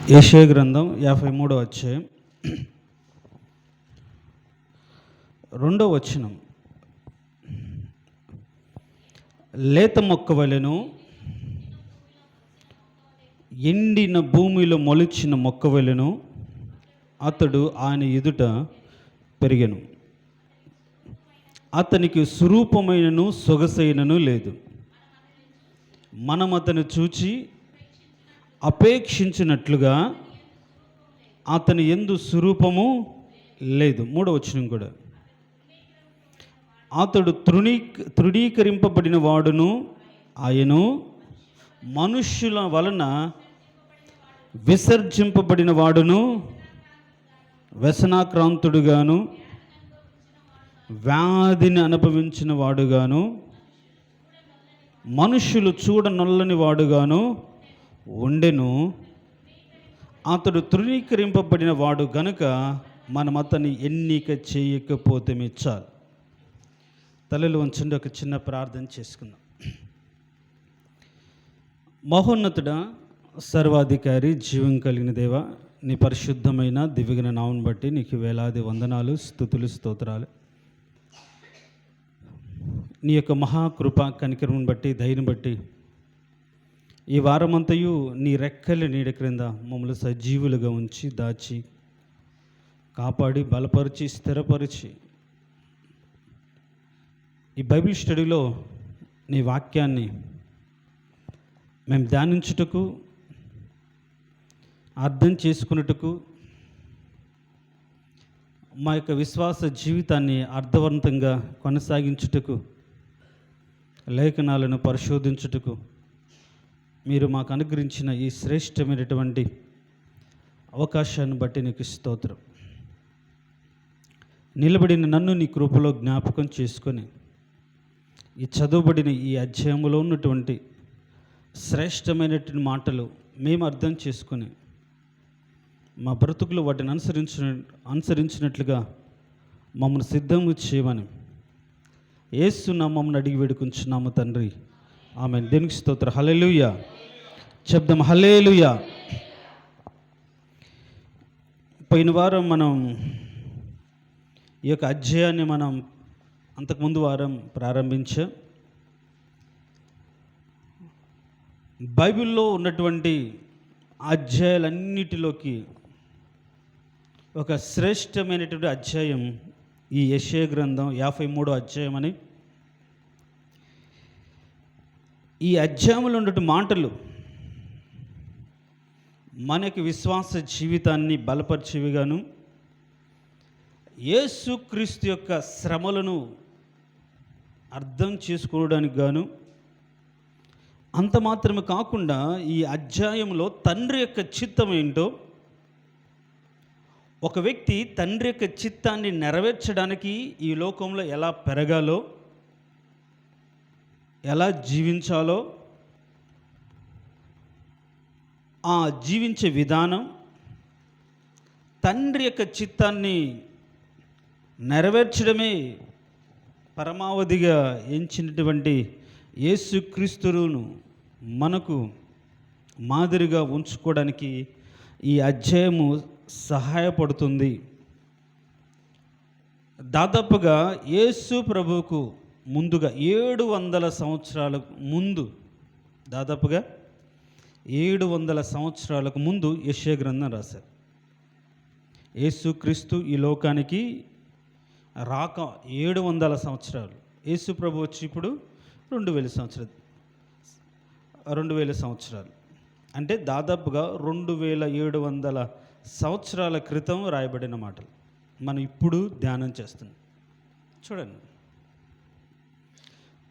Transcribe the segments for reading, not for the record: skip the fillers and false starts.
యెషయా గ్రంథం 53వ అధ్యాయం 2వ వచనం. లేత మొక్క వలెను ఎండిన భూమిలో మొలిచిన మొక్క వలెను అతడు ఆయన ఎదుట పెరిగెను. అతనికి స్వరూపమైనను సొగసైనను లేదు. మనం అతను చూచి అపేక్షించినట్లుగా అతని యందు స్వరూపము లేదు. 3వ వచనం కూడా. అతడు తృణీకరింపబడిన వాడును, ఆయను మనుష్యుల వలన విసర్జింపబడిన వాడును, వ్యసనాక్రాంతుడుగాను వ్యాధిని అనుభవించిన వాడుగాను మనుష్యులు చూడనొల్లని వాడుగాను ఉండెను. అతడు తృణీకరింపబడిన వాడు గనుక మనం అతన్ని ఎన్నిక చేయకపోతే చాలు. తలలు వంచండి, ఒక చిన్న ప్రార్థన చేసుకుందాం. మహోన్నతుడా, సర్వాధికారి, జీవం కలిగిన దేవ, నీ పరిశుద్ధమైన దివ్యగణ నామమును బట్టి నీకు వేలాది వందనాలు, స్తుతులు, స్తోత్రాలు. నీ యొక్క మహాకృప కనికరమును బట్టి, దయను బట్టి ఈ వారమంతయు నీ రెక్కల నీడ క్రింద మమ్మల్ని సజీవులుగా ఉంచి, దాచి, కాపాడి, బలపరిచి, స్థిరపరిచి ఈ బైబిల్ స్టడీలో నీ వాక్యాన్ని మేము ధ్యానించుటకు, అర్థం చేసుకున్నట్టుకు, మా యొక్క విశ్వాస జీవితాన్ని అర్థవంతంగా కొనసాగించుటకు, లేఖనాలను పరిశోధించుటకు మీరు మాకు అనుగ్రహించిన ఈ శ్రేష్టమైనటువంటి అవకాశాన్ని బట్టి నీకు స్తోత్రం. నిలబడిన నన్ను నీ కృపలో జ్ఞాపకం చేసుకొని ఈ చదువుబడిన ఈ అధ్యాయంలో ఉన్నటువంటి శ్రేష్టమైనటువంటి మాటలు మేము అర్థం చేసుకొని మా బ్రతుకులు వాటిని అనుసరించినట్లుగా మమ్మల్ని సిద్ధము చేయమని యేసు నామమున అడిగి వేడుకుంటున్నాము తండ్రి, ఆమేన్. దేవునికి స్తోత్రం. హల్లెలూయా చెప్దాం. హల్లెలూయా. పోయిన వారం మనం ఈ యొక్క అధ్యాయాన్ని మనం అంతకుముందు వారం ప్రారంభించాం. బైబిల్లో ఉన్నటువంటి అధ్యాయాలన్నిటిలోకి ఒక శ్రేష్టమైనటువంటి అధ్యాయం ఈ యెషయా గ్రంథం 53వ అధ్యాయం అని. ఈ అధ్యాయంలో ఉన్నటువంటి మాటలు మనకి విశ్వాస జీవితాన్ని బలపరిచేవిగాను, యేసుక్రీస్తు యొక్క శ్రమలను అర్థం చేసుకోవడానికి గాను, అంత మాత్రమే కాకుండా ఈ అధ్యాయంలో తండ్రి యొక్క చిత్తం ఏంటో, ఒక వ్యక్తి తండ్రి యొక్క చిత్తాన్ని నెరవేర్చడానికి ఈ లోకంలో ఎలా పెరగాలో, ఎలా జీవించాలో, ఆ జీవించే విధానం, తండ్రి యొక్క చిత్తాన్ని నెరవేర్చడమే పరమావధిగా ఎంచినటువంటి యేసుక్రీస్తును మనకు మాదిరిగా ఉంచుకోవడానికి ఈ అధ్యాయము సహాయపడుతుంది. దాదాపుగా యేసు ప్రభువుకు ముందుగా 700 సంవత్సరాలకు ముందు, దాదాపుగా 700 సంవత్సరాలకు ముందు యెషయా గ్రంథం రాశారు. యేసుక్రీస్తు ఈ లోకానికి రాక 700 సంవత్సరాలు, యేసు ప్రభు వచ్చి ఇప్పుడు 2000 సంవత్సరాలు, అంటే దాదాపుగా 2700 సంవత్సరాల క్రితం రాయబడిన మాటలు మనం ఇప్పుడు ధ్యానం చేస్తున్నాం. చూడండి,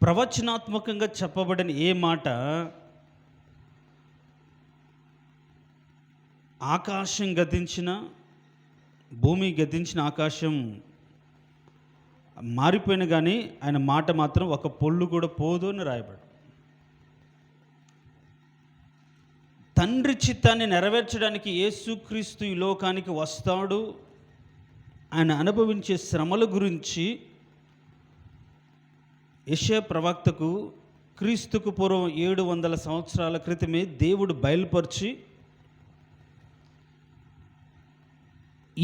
ప్రవచనాత్మకంగా చెప్పబడిన ఏ మాట ఆకాశం గతించిన, భూమి గతించిన, ఆకాశం మారిపోయిన కానీ ఆయన మాట మాత్రం ఒక పొల్లు కూడా పోదు అని రాయబడి, తండ్రి చిత్తాన్ని నెరవేర్చడానికి యేసుక్రీస్తు ఈ లోకానికి వస్తాడు. ఆయన అనుభవించే శ్రమల గురించి యెషయా ప్రవక్తకు క్రీస్తుకు పూర్వం 700 సంవత్సరాల క్రితమే దేవుడు బయలుపరిచి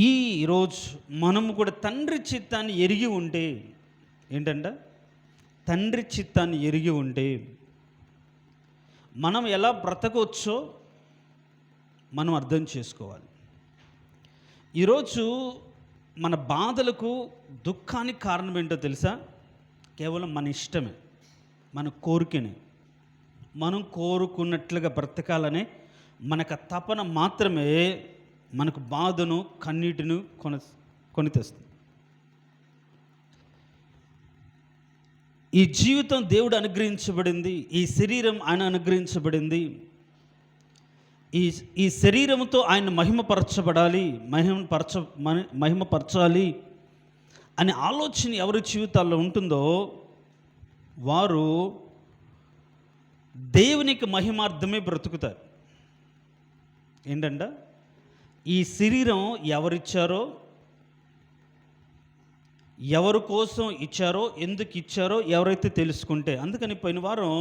ఈరోజు మనము కూడా తండ్రి చిత్తాన్ని ఎరిగి ఉంటే, ఏంటంట, తండ్రి చిత్తాన్ని ఎరిగి ఉంటే మనం ఎలా బ్రతకొచ్చో మనం అర్థం చేసుకోవాలి. ఈరోజు మన బాధలకు, దుఃఖానికి కారణం ఏంటో తెలుసా? కేవలం మన ఇష్టమే, మన కోరికనే, మనం కోరుకున్నట్లుగా బ్రతకాలనే మనకు తపన మాత్రమే మనకు బాధను, కన్నీటిని కొని తెస్తుంది. ఈ జీవితం దేవుడు అనుగ్రహించబడింది, ఈ శరీరం ఆయన అనుగ్రహించబడింది. ఈ శరీరంతో ఆయన మహిమపరచబడాలి, మహిమపరచాలి అనే ఆలోచన ఎవరి జీవితాల్లో ఉంటుందో వారు దేవునికి మహిమార్థమే బ్రతుకుతారు. ఏంటంట, ఈ శరీరం ఎవరిచ్చారో, ఎవరి కోసం ఇచ్చారో, ఎందుకు ఇచ్చారో ఎవరైతే తెలుసుకుంటే, అందుకని పోయిన వారం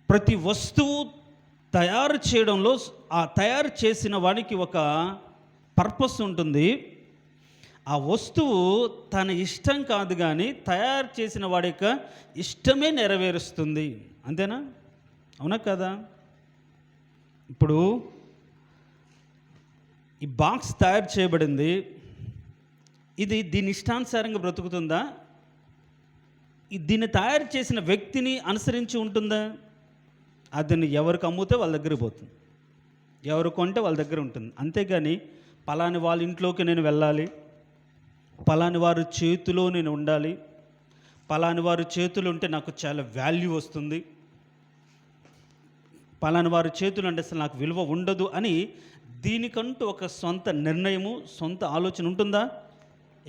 ప్రతి వస్తువు తయారు చేయడంలో ఆ తయారు చేసిన వాడికి ఒక పర్పస్ ఉంటుంది. ఆ వస్తువు తన ఇష్టం కాదు, కానీ తయారు చేసిన వాడి యొక్క ఇష్టమే నెరవేరుస్తుంది. అంతేనా? అవునా కదా? ఇప్పుడు ఈ బాక్స్ తయారు చేయబడింది, ఇది దీని ఇష్టానుసారంగా బ్రతుకుతుందా? దీన్ని తయారు చేసిన వ్యక్తిని అనుసరించి ఉంటుందా? అదని ఎవరికి అమ్మితే వాళ్ళ దగ్గర పోతుంది, ఎవరు కొంటే వాళ్ళ దగ్గర ఉంటుంది. అంతేగాని పలాని వాళ్ళ ఇంట్లోకి నేను వెళ్ళాలి, పలాని వారి చేతిలో నేను ఉండాలి, పలాని వారి చేతులు ఉంటే నాకు చాలా వాల్యూ వస్తుంది, పలాని వారి చేతులు అంటే అసలు నాకు విలువ ఉండదు అని దీనికంటూ ఒక సొంత నిర్ణయము, సొంత ఆలోచన ఉంటుందా?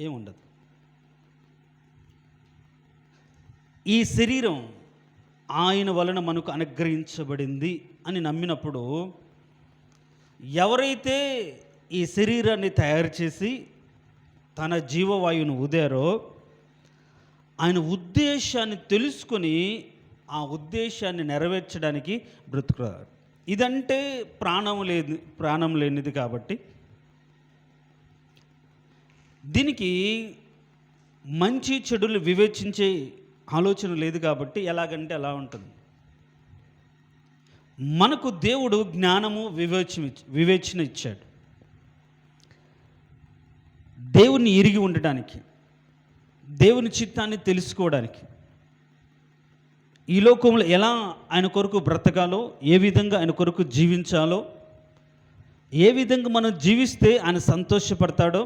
ఏముండదు. ఈ శరీరం ఆయన వలన మనకు అనుగ్రహించబడింది అని నమ్మినప్పుడు, ఎవరైతే ఈ శరీరాన్ని తయారు చేసి తన జీవవాయువును ఊదారో ఆయన ఉద్దేశాన్ని తెలుసుకొని ఆ ఉద్దేశాన్ని నెరవేర్చడానికి బ్రతుకుతారు. ఇదంటే ప్రాణం లేనిది కాబట్టి దీనికి మంచి చెడులు వివేచించే ఆలోచన లేదు కాబట్టి ఎలాగంటే అలా ఉంటుంది. మనకు దేవుడు జ్ఞానము, వివేచన ఇచ్చాడు, దేవుణ్ణి ఎరిగి ఉండడానికి, దేవుని చిత్తాన్ని తెలుసుకోవడానికి, ఈ లోకంలో ఎలా ఆయన కొరకు బ్రతకాలో, ఏ విధంగా ఆయన కొరకు జీవించాలో, ఏ విధంగా మనం జీవిస్తే ఆయన సంతోషపడతాడో,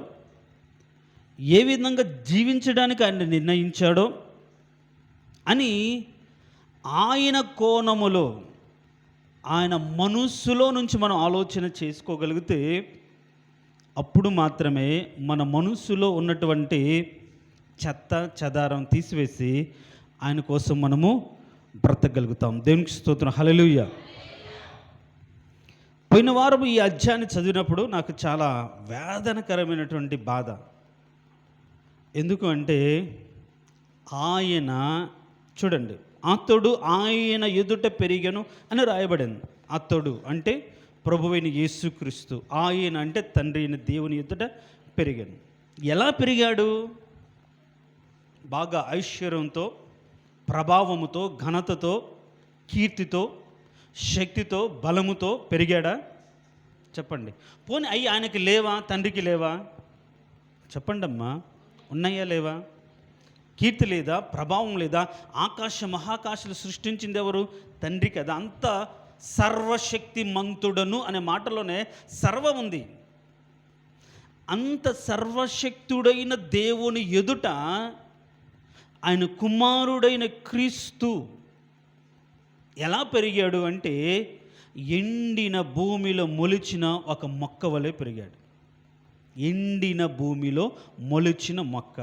ఏ విధంగా జీవించడానికి ఆయన నిర్ణయించాడో అని ఆయన కోణములో, ఆయన మనస్సులో నుంచి మనం ఆలోచన చేసుకోగలిగితే అప్పుడు మాత్రమే మన మనస్సులో ఉన్నటువంటి చెత్త చెదారం తీసివేసి ఆయన కోసం మనము బ్రతకగలుగుతాం. దేవునికి స్తోత్రం, హల్లెలూయా. పోయిన వారం ఈ అధ్యాయాన్ని చదివినప్పుడు నాకు చాలా వేదనకరమైనటువంటి బాధ. ఎందుకు అంటే ఆయన చూడండి, అతడు ఆయన ఎదుట పెరిగెను అని రాయబడింది. అతడు అంటే ప్రభువైన యేసుక్రీస్తు, ఆయన అంటే తండ్రి అయిన దేవుని ఎదుట పెరిగాను. ఎలా పెరిగాడు? బాగా ఐశ్వర్యంతో, ప్రభావముతో, ఘనతతో, కీర్తితో, శక్తితో, బలముతో పెరిగాడా? చెప్పండి. పోనీ ఆయనకి లేవా? తండ్రికి లేవా? చెప్పండి అమ్మా, ఉన్నాయా లేవా? కీర్తి లేదా? ప్రభావం లేదా? మహాకాశాలు సృష్టించింది ఎవరు? తండ్రి కదా. అంత సర్వశక్తిమంతుడను అనే మాటలోనే సర్వం ఉంది. అంత సర్వశక్తుడైన దేవుని ఎదుట ఆయన కుమారుడైన క్రీస్తు ఎలా పెరిగాడు అంటే ఎండిన భూమిలో మొలిచిన ఒక మొక్క వలె పెరిగాడు. ఎండిన భూమిలో మొలిచిన మొక్క.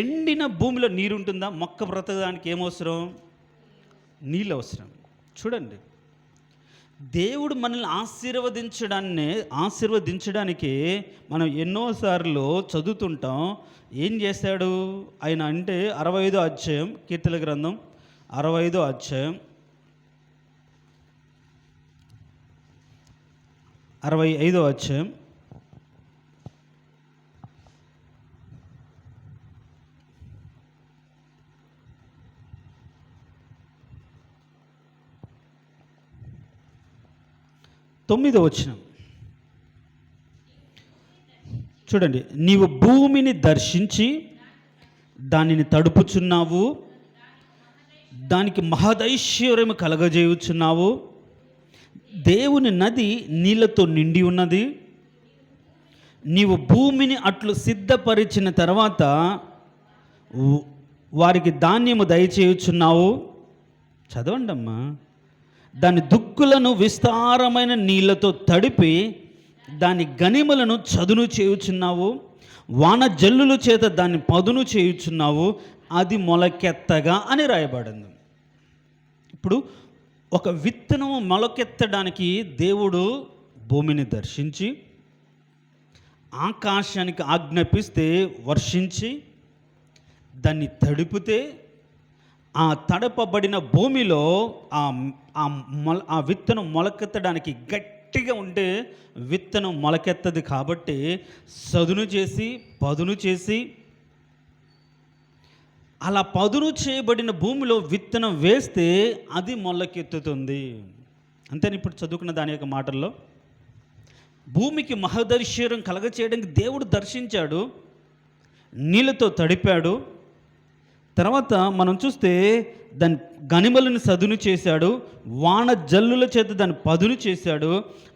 ఎండిన భూమిలో నీరు ఉంటుందా? మొక్క బ్రతకడానికి ఏమవసరం? నీళ్ళు అవసరం. చూడండి, దేవుడు మనల్ని ఆశీర్వదించడానికి మనం ఎన్నోసార్లు చదువుతుంటాం. ఏం చేశాడు ఆయన అంటే 65వ అధ్యాయం, కీర్తన గ్రంథం 65వ అధ్యాయం 65వ అధ్యాయం 9వ వచనం చూడండి. నీవు భూమిని దర్శించి దానిని తడుపుచున్నావు, దానికి మహదైశ్వర్యము కలగజేయుచున్నావు. దేవుని నది నీళ్లతో నిండి ఉన్నది. నీవు భూమిని అట్లు సిద్ధపరిచిన తర్వాత వారికి ధాన్యము దయచేయుచున్నావు. చదవండి అమ్మా. దాని దుక్కులను విస్తారమైన నీళ్లతో తడిపి దాని గనిమలను చదును చేయుచున్నావు. వాన జల్లుల చేత దాన్ని పదును చేయుచున్నావు, అది మొలకెత్తగా అని రాయబడింది. ఇప్పుడు ఒక విత్తనం మొలకెత్తడానికి దేవుడు భూమిని దర్శించి ఆకాశానికి ఆజ్ఞాపిస్తే వర్షించి దాన్ని తడిపితే ఆ తడపబడిన భూమిలో ఆ విత్తనం మొలకెత్తడానికి గట్టిగా ఉంటే విత్తనం మొలకెత్తది. కాబట్టి సదును చేసి పదును చేసి అలా పదును చేయబడిన భూమిలో విత్తనం వేస్తే అది మొలకెత్తుతుంది. అంతేని ఇప్పుడు చదువుకున్న దాని యొక్క మాటల్లో భూమికి మహదైశ్వర్యం కలగచేయడానికి దేవుడు దర్శించాడు, నీళ్ళతో తడిపాడు. తర్వాత మనం చూస్తే దాని గనిమలను సదును చేశాడు, వాన జల్లుల చేత దాన్ని పదును చేశాడు.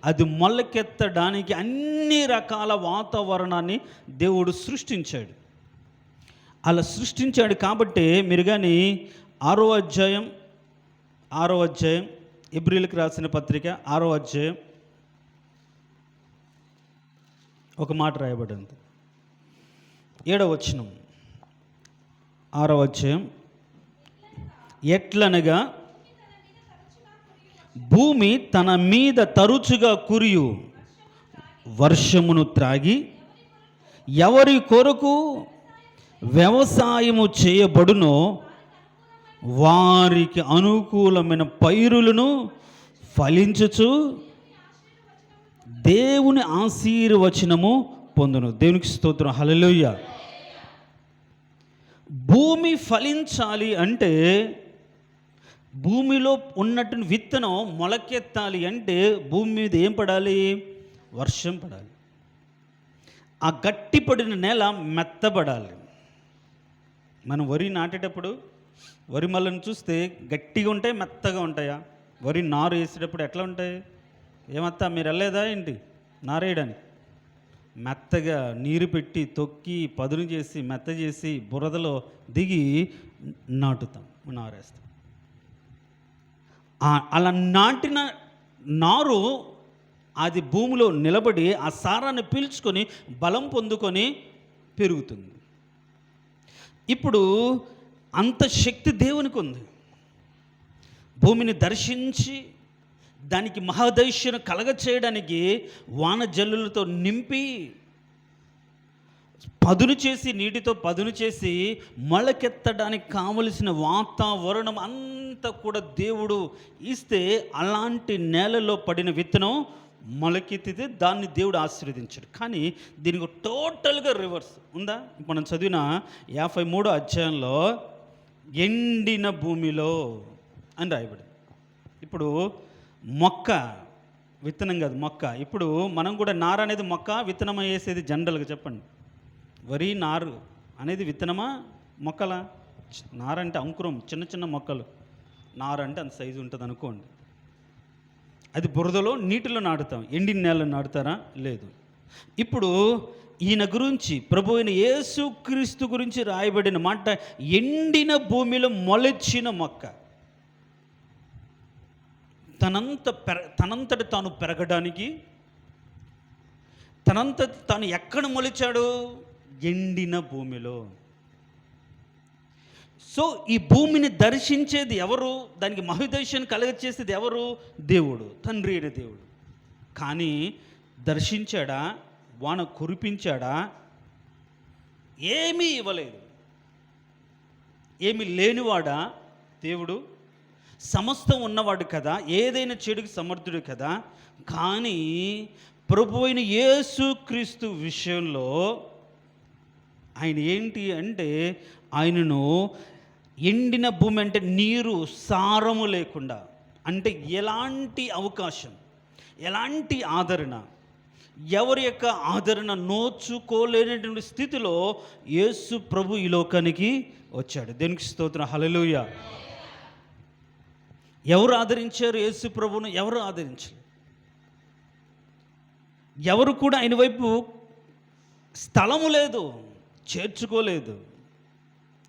అది మొలకెత్తడానికి అన్ని రకాల వాతావరణాన్ని దేవుడు సృష్టించాడు. అలా సృష్టించాడు కాబట్టి మీరు కానీ 6వ అధ్యాయం హెబ్రీయులకు రాసిన పత్రిక 6వ అధ్యాయం ఒక మాట రాయబడింది. 7వ వచనం 6వ అధ్యాయం. ఎట్లనగా భూమి తన మీద తరచుగా కురియు వర్షమును త్రాగి ఎవరి కొరకు వ్యవసాయము చేయబడునో వారికి అనుకూలమైన పైరులను ఫలించుచు దేవుని ఆశీర్వచనము పొందును. దేవునికి స్తోత్రం. హల్లెలూయా. భూమి ఫలించాలి అంటే, భూమిలో ఉన్నటువంటి విత్తనం మొలకెత్తాలి అంటే భూమి మీద ఏం పడాలి? వర్షం పడాలి. ఆ గట్టిపడిన నేల మెత్తబడాలి. మనం వరి నాటేటప్పుడు వరి మళ్ళను చూస్తే గట్టిగా ఉంటాయి, మెత్తగా ఉంటాయా? వరి నారు వేసేటప్పుడు ఎట్లా ఉంటాయి? ఏమత్తా మీరు వెళ్ళలేదా ఏంటి నారేయడానికి? మెత్తగా నీరు పెట్టి తొక్కి పదును చేసి మెత్త చేసి బురదలో దిగి నాటుతాం, నారేస్తాం. అలా నాటిన నారు అది భూమిలో నిలబడి ఆ సారాన్ని పీల్చుకొని బలం పొందుకొని పెరుగుతుంది. ఇప్పుడు అంత శక్తి దేవునికి ఉంది. భూమిని దర్శించి దానికి మహదైశ్వర్యం కలగచేయడానికి వాన జల్లులతో నింపి పదును చేసి నీటితో పదును చేసి మొలకెత్తడానికి కావలసిన వాతావరణం అంతా కూడా దేవుడు ఇస్తే అలాంటి నేలలో పడిన విత్తనం మొలకెత్తితే దాన్ని దేవుడు ఆశీర్వదించాడు. కానీ దీనికి టోటల్గా రివర్స్ ఉందా? మనం చదివిన 53వ అధ్యాయంలో ఎండిన భూమిలో అని రాయబడింది. ఇప్పుడు మొక్క విత్తనం కాదు, మొక్క. ఇప్పుడు మనం కూడా నార అనేది మొక్క, విత్తనం వేసేది జనరల్గా చెప్పండి. వరి నారు అనేది విత్తనమా మొక్కలా? నార అంటే అంకురం, చిన్న చిన్న మొక్కలు. నార అంటే అంత సైజు ఉంటుంది అనుకోండి. అది బురదలో నీటిలో నాటుతాం. ఎండిన నేలలో నాటుతారా? లేదు. ఇప్పుడు ఈయన గురించి, ప్రభు అయిన యేసుక్రీస్తు గురించి రాయబడిన మాట, ఎండిన భూమిలో మొలచిన మొక్క తనంతట తాను పెరగడానికి తనంతట తాను ఎక్కడ మొలిచాడు? ఎండిన భూమిలో. సో ఈ భూమిని దర్శించేది ఎవరు? దానికి మహోదైశ్యాన్ని కలగచేసేది ఎవరు? దేవుడు, తండ్రి అయిన దేవుడు. కానీ దర్శించాడా? వాన కురిపించాడా? ఏమీ ఇవ్వలేదు. ఏమీ లేనివాడా దేవుడు? సమస్తం ఉన్నవాడు కదా, ఏదైనా చెడుకు సమర్థుడు కదా. కానీ ప్రభు అయిన యేసుక్రీస్తు విషయంలో ఆయన ఏంటి అంటే, ఆయనను ఎండిన భూమి అంటే నీరు సారము లేకుండా, అంటే ఎలాంటి అవకాశం, ఎలాంటి ఆదరణ, ఎవరి యొక్క ఆదరణ నోచుకోలేనటువంటి స్థితిలో యేసు ప్రభు ఈ లోకానికి వచ్చాడు. దేనికి స్తోత్రం, హల్లెలూయా. ఎవరు ఆదరించారు యేసు ప్రభువును? ఎవరు ఆదరించలేదు. ఎవరు కూడా ఆయన వైపు స్థలము లేదు, చేర్చుకోలేదు.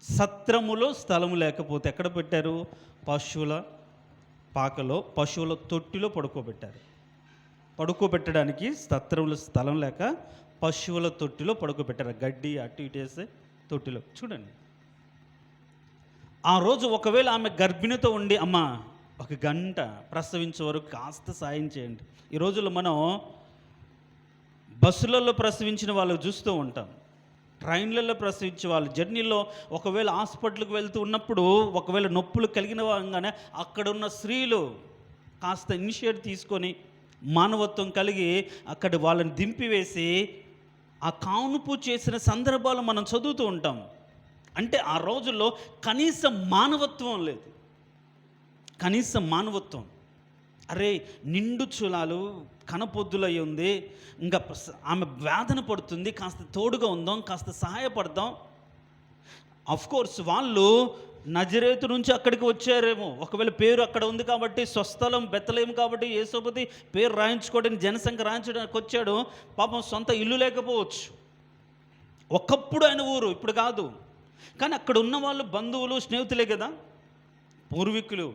సత్రములో స్థలము లేకపోతే ఎక్కడ పెట్టారు? పశువుల పాకలో, పశువుల తొట్టిలో పడుకోబెట్టారు. పడుకోబెట్టడానికి సత్రంలో స్థలం లేక పశువుల తొట్టిలో పడుకోబెట్టారు. గడ్డి అటు ఇటు వేసే తొట్టిలో. చూడండి, ఆ రోజు ఒకవేళ ఆమె గర్భిణితో ఉండి, అమ్మ ఒక గంట ప్రసవించే వరకు కాస్త సాయం చేయండి. ఈ రోజుల్లో మనం బస్సులలో ప్రసవించిన వాళ్ళు చూస్తూ ఉంటాం, ట్రైన్లలో ప్రసవించే వాళ్ళు, జర్నీలో ఒకవేళ హాస్పిటల్కి వెళ్తూ ఉన్నప్పుడు ఒకవేళ నొప్పులు కలిగిన వాగానే అక్కడ ఉన్న స్త్రీలు కాస్త ఇనిషియేట్ తీసుకొని మానవత్వం కలిగి అక్కడ వాళ్ళని దింపివేసి ఆ కానుపు చేసిన సందర్భాలు మనం చదువుతూ ఉంటాం. అంటే ఆ రోజుల్లో కనీసం మానవత్వం లేదు, కనీసం మానవత్వం. అరే నిండు చూలాలు కనపొద్దులై ఉంది, ఇంకా ఆమె వేదన పడుతుంది, కాస్త తోడుగా ఉందాం, కాస్త సహాయపడదాం. కోర్స్ వాళ్ళు నజరేతు నుంచి అక్కడికి వచ్చారేమో, ఒకవేళ పేరు అక్కడ ఉంది కాబట్టి, స్వస్థలం బెత్తలేము కాబట్టి యేసోపతి పేరు రాయించుకోవడానికి, జనసంఖ్య రాయించడానికి వచ్చాడు. పాపం సొంత ఇల్లు లేకపోవచ్చు, ఒకప్పుడు ఆయన ఊరు, ఇప్పుడు కాదు. కానీ అక్కడ ఉన్న వాళ్ళు బంధువులు, స్నేహితులే కదా, పూర్వీకులు.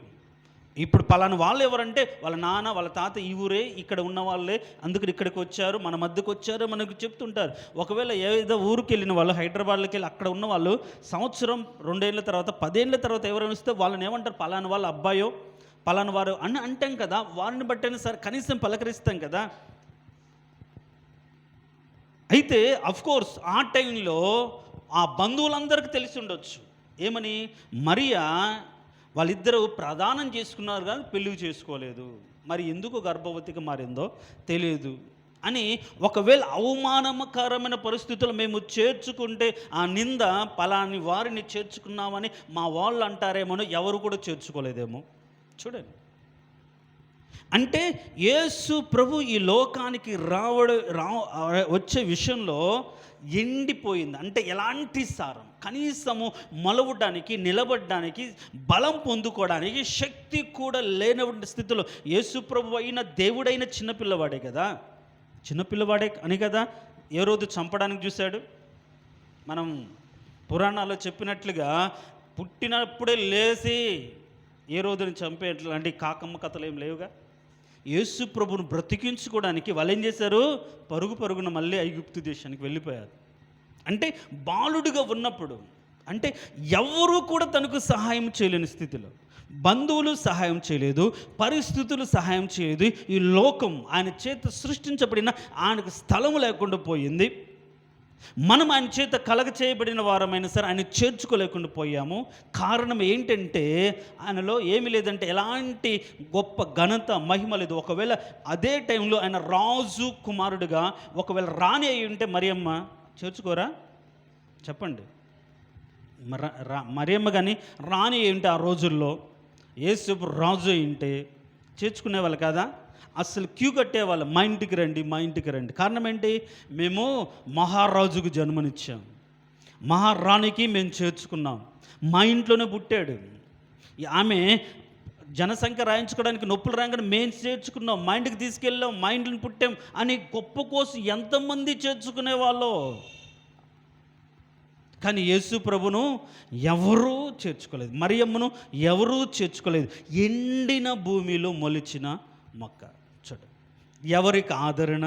ఇప్పుడు పలానా వాళ్ళు ఎవరంటే వాళ్ళ నాన్న వాళ్ళ తాత ఈ ఊరే, ఇక్కడ ఉన్న వాళ్ళే, అందుకని ఇక్కడికి వచ్చారు, మన మధ్యకు వచ్చారు మనకు చెప్తుంటారు. ఒకవేళ ఏదో ఊరికి వెళ్ళిన వాళ్ళు, హైదరాబాద్లోకి వెళ్ళి అక్కడ ఉన్న వాళ్ళు సంవత్సరం 2 ఏళ్ళ తర్వాత 10 ఏళ్ళ తర్వాత ఎవరైనా వస్తే వాళ్ళని ఏమంటారు? పలానా వాళ్ళ అబ్బాయో పలానా వారు అని అంటాం కదా. వారిని బట్టైనా సరే కనీసం పలకరిస్తాం కదా. అయితే కోర్స్ ఆ టైంలో ఆ బంధువులందరికీ తెలిసి ఉండొచ్చు ఏమని, మరియా వాళ్ళిద్దరూ ప్రదానం చేసుకున్నారు కానీ పెళ్ళి చేసుకోలేదు, మరి ఎందుకు గర్భవతిగా మారిందో తెలియదు అని. ఒకవేళ అవమానకరమైన పరిస్థితులు మేము చేర్చుకుంటే ఆ నింద పలాని వారిని చేర్చుకున్నామని మా వాళ్ళు అంటారేమో, ఎవరు కూడా చేర్చుకోలేదేమో. చూడండి, అంటే యేసు ప్రభు ఈ లోకానికి వచ్చే విషయంలో ఎండిపోయింది. అంటే ఎలాంటి సారం, కనీసము మొలవడానికి, నిలబడడానికి, బలం పొందుకోవడానికి శక్తి కూడా లేనటువంటి స్థితిలో యేసు ప్రభు అయిన దేవుడైన చిన్నపిల్లవాడే కదా, చిన్నపిల్లవాడే అని కదా ఏ రోజు చంపడానికి చూశాడు. మనం పురాణాల్లో చెప్పినట్లుగా పుట్టినప్పుడే లేచి ఏ రోజుని చంపేట్లాంటి కాకమ్మ కథలు ఏం లేవుగా. యేసు ప్రభును బ్రతికించుకోవడానికి వాళ్ళు ఏం చేశారు? పరుగున మళ్ళీ ఐగుప్తు దేశానికి వెళ్ళిపోయారు. అంటే బాలుడుగా ఉన్నప్పుడు, అంటే ఎవరు కూడా తనకు సహాయం చేయలేని స్థితిలో, బంధువులు సహాయం చేయలేదు, పరిస్థితులు సహాయం చేయలేదు, ఈ లోకం ఆయన చేత సృష్టించబడిన ఆయనకు స్థలము లేకుండా పోయింది. మనం ఆయన చేత కలగ చేయబడిన వారమైనా సరే ఆయన చేర్చుకోలేకుండా పోయాము. కారణం ఏంటంటే ఆయనలో ఏమీ లేదంటే ఎలాంటి గొప్ప ఘనత, మహిమ లేదు. ఒకవేళ అదే టైంలో ఆయన రాజు కుమారుడుగా ఒకవేళ రాణి అయి ఉంటే మరియమ్మ చేర్చుకోరా? చెప్పండి. మరియమ్మ కానీ రాణి అయి ఉంటే ఆ రోజుల్లో, యేసు రాజు అయి ఉంటే చేర్చుకునేవాళ్ళు కదా. అసలు క్యూ కట్టేవాళ్ళు, మా ఇంటికి రండి, మా ఇంటికి రండి. కారణం ఏంటి? మేము మహారాజుకు జన్మనిచ్చాం, మహారాణికి మేము చేర్చుకున్నాం, మా ఇంట్లోనే పుట్టాడు. ఆమె జనసంఖ్య రాయించుకోవడానికి నొప్పులు రాగానే మేము చేర్చుకున్నాం, మా ఇంటికి తీసుకెళ్ళాం, మా ఇంట్లోని పుట్టాం అని గొప్ప కోసం ఎంతమంది చేర్చుకునే వాళ్ళు. కానీ యేసు ప్రభును ఎవరూ చేర్చుకోలేదు, మరియమ్మను ఎవరూ చేర్చుకోలేదు. ఎండిన భూమిలో మొలిచిన మొక్క. చూడు, ఎవరికి ఆదరణ,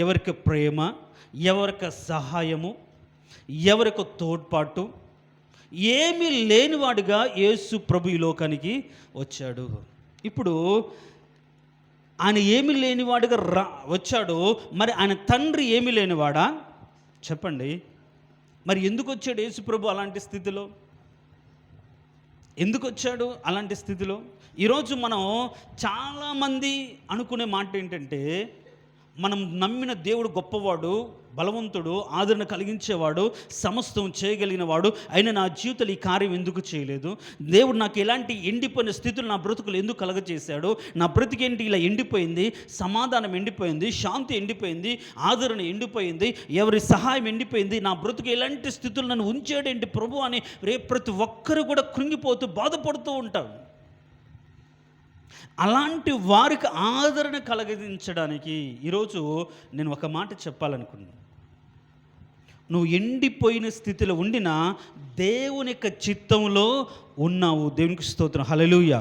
ఎవరికి ప్రేమ, ఎవరికి సహాయము, ఎవరికి తోడ్పాటు ఏమీ లేనివాడుగా యేసు ప్రభు ఈ లోకానికి వచ్చాడు. ఇప్పుడు ఆయన ఏమీ లేనివాడుగా వచ్చాడు. మరి ఆయన తండ్రి ఏమీ లేనివాడా? చెప్పండి. మరి ఎందుకు వచ్చాడు యేసు ప్రభు అలాంటి స్థితిలో? ఎందుకు వచ్చాడు అలాంటి స్థితిలో? ఈరోజు మనం చాలామంది అనుకునే మాట ఏంటంటే, మనం నమ్మిన దేవుడు గొప్పవాడు, బలవంతుడు, ఆదరణ కలిగించేవాడు, సమస్తం చేయగలిగిన వాడు, అయినా నా జీవితంలో ఈ కార్యం ఎందుకు చేయలేదు? దేవుడు నాకు ఎలాంటి ఎండిపోయిన స్థితులు నా బ్రతుకులు ఎందుకు కలగచేశాడు? నా బ్రతికేంటి ఇలా ఎండిపోయింది? సమాధానం ఎండిపోయింది, శాంతి ఎండిపోయింది, ఆదరణ ఎండిపోయింది, ఎవరి సహాయం ఎండిపోయింది, నా బ్రతుకు ఎలాంటి స్థితులు నన్ను ఉంచాడేంటి ప్రభు అని ప్రతి ఒక్కరు కూడా కృంగిపోతూ బాధపడుతూ ఉంటారు. అలాంటి వారికి ఆదరణ కలిగించడానికి ఈరోజు నేను ఒక మాట చెప్పాలనుకున్నాను. నువ్వు ఎండిపోయిన స్థితిలో ఉండినా దేవుని యొక్క చిత్తంలో ఉన్నావు. దేవునికి స్తోత్రం, హల్లెలూయా.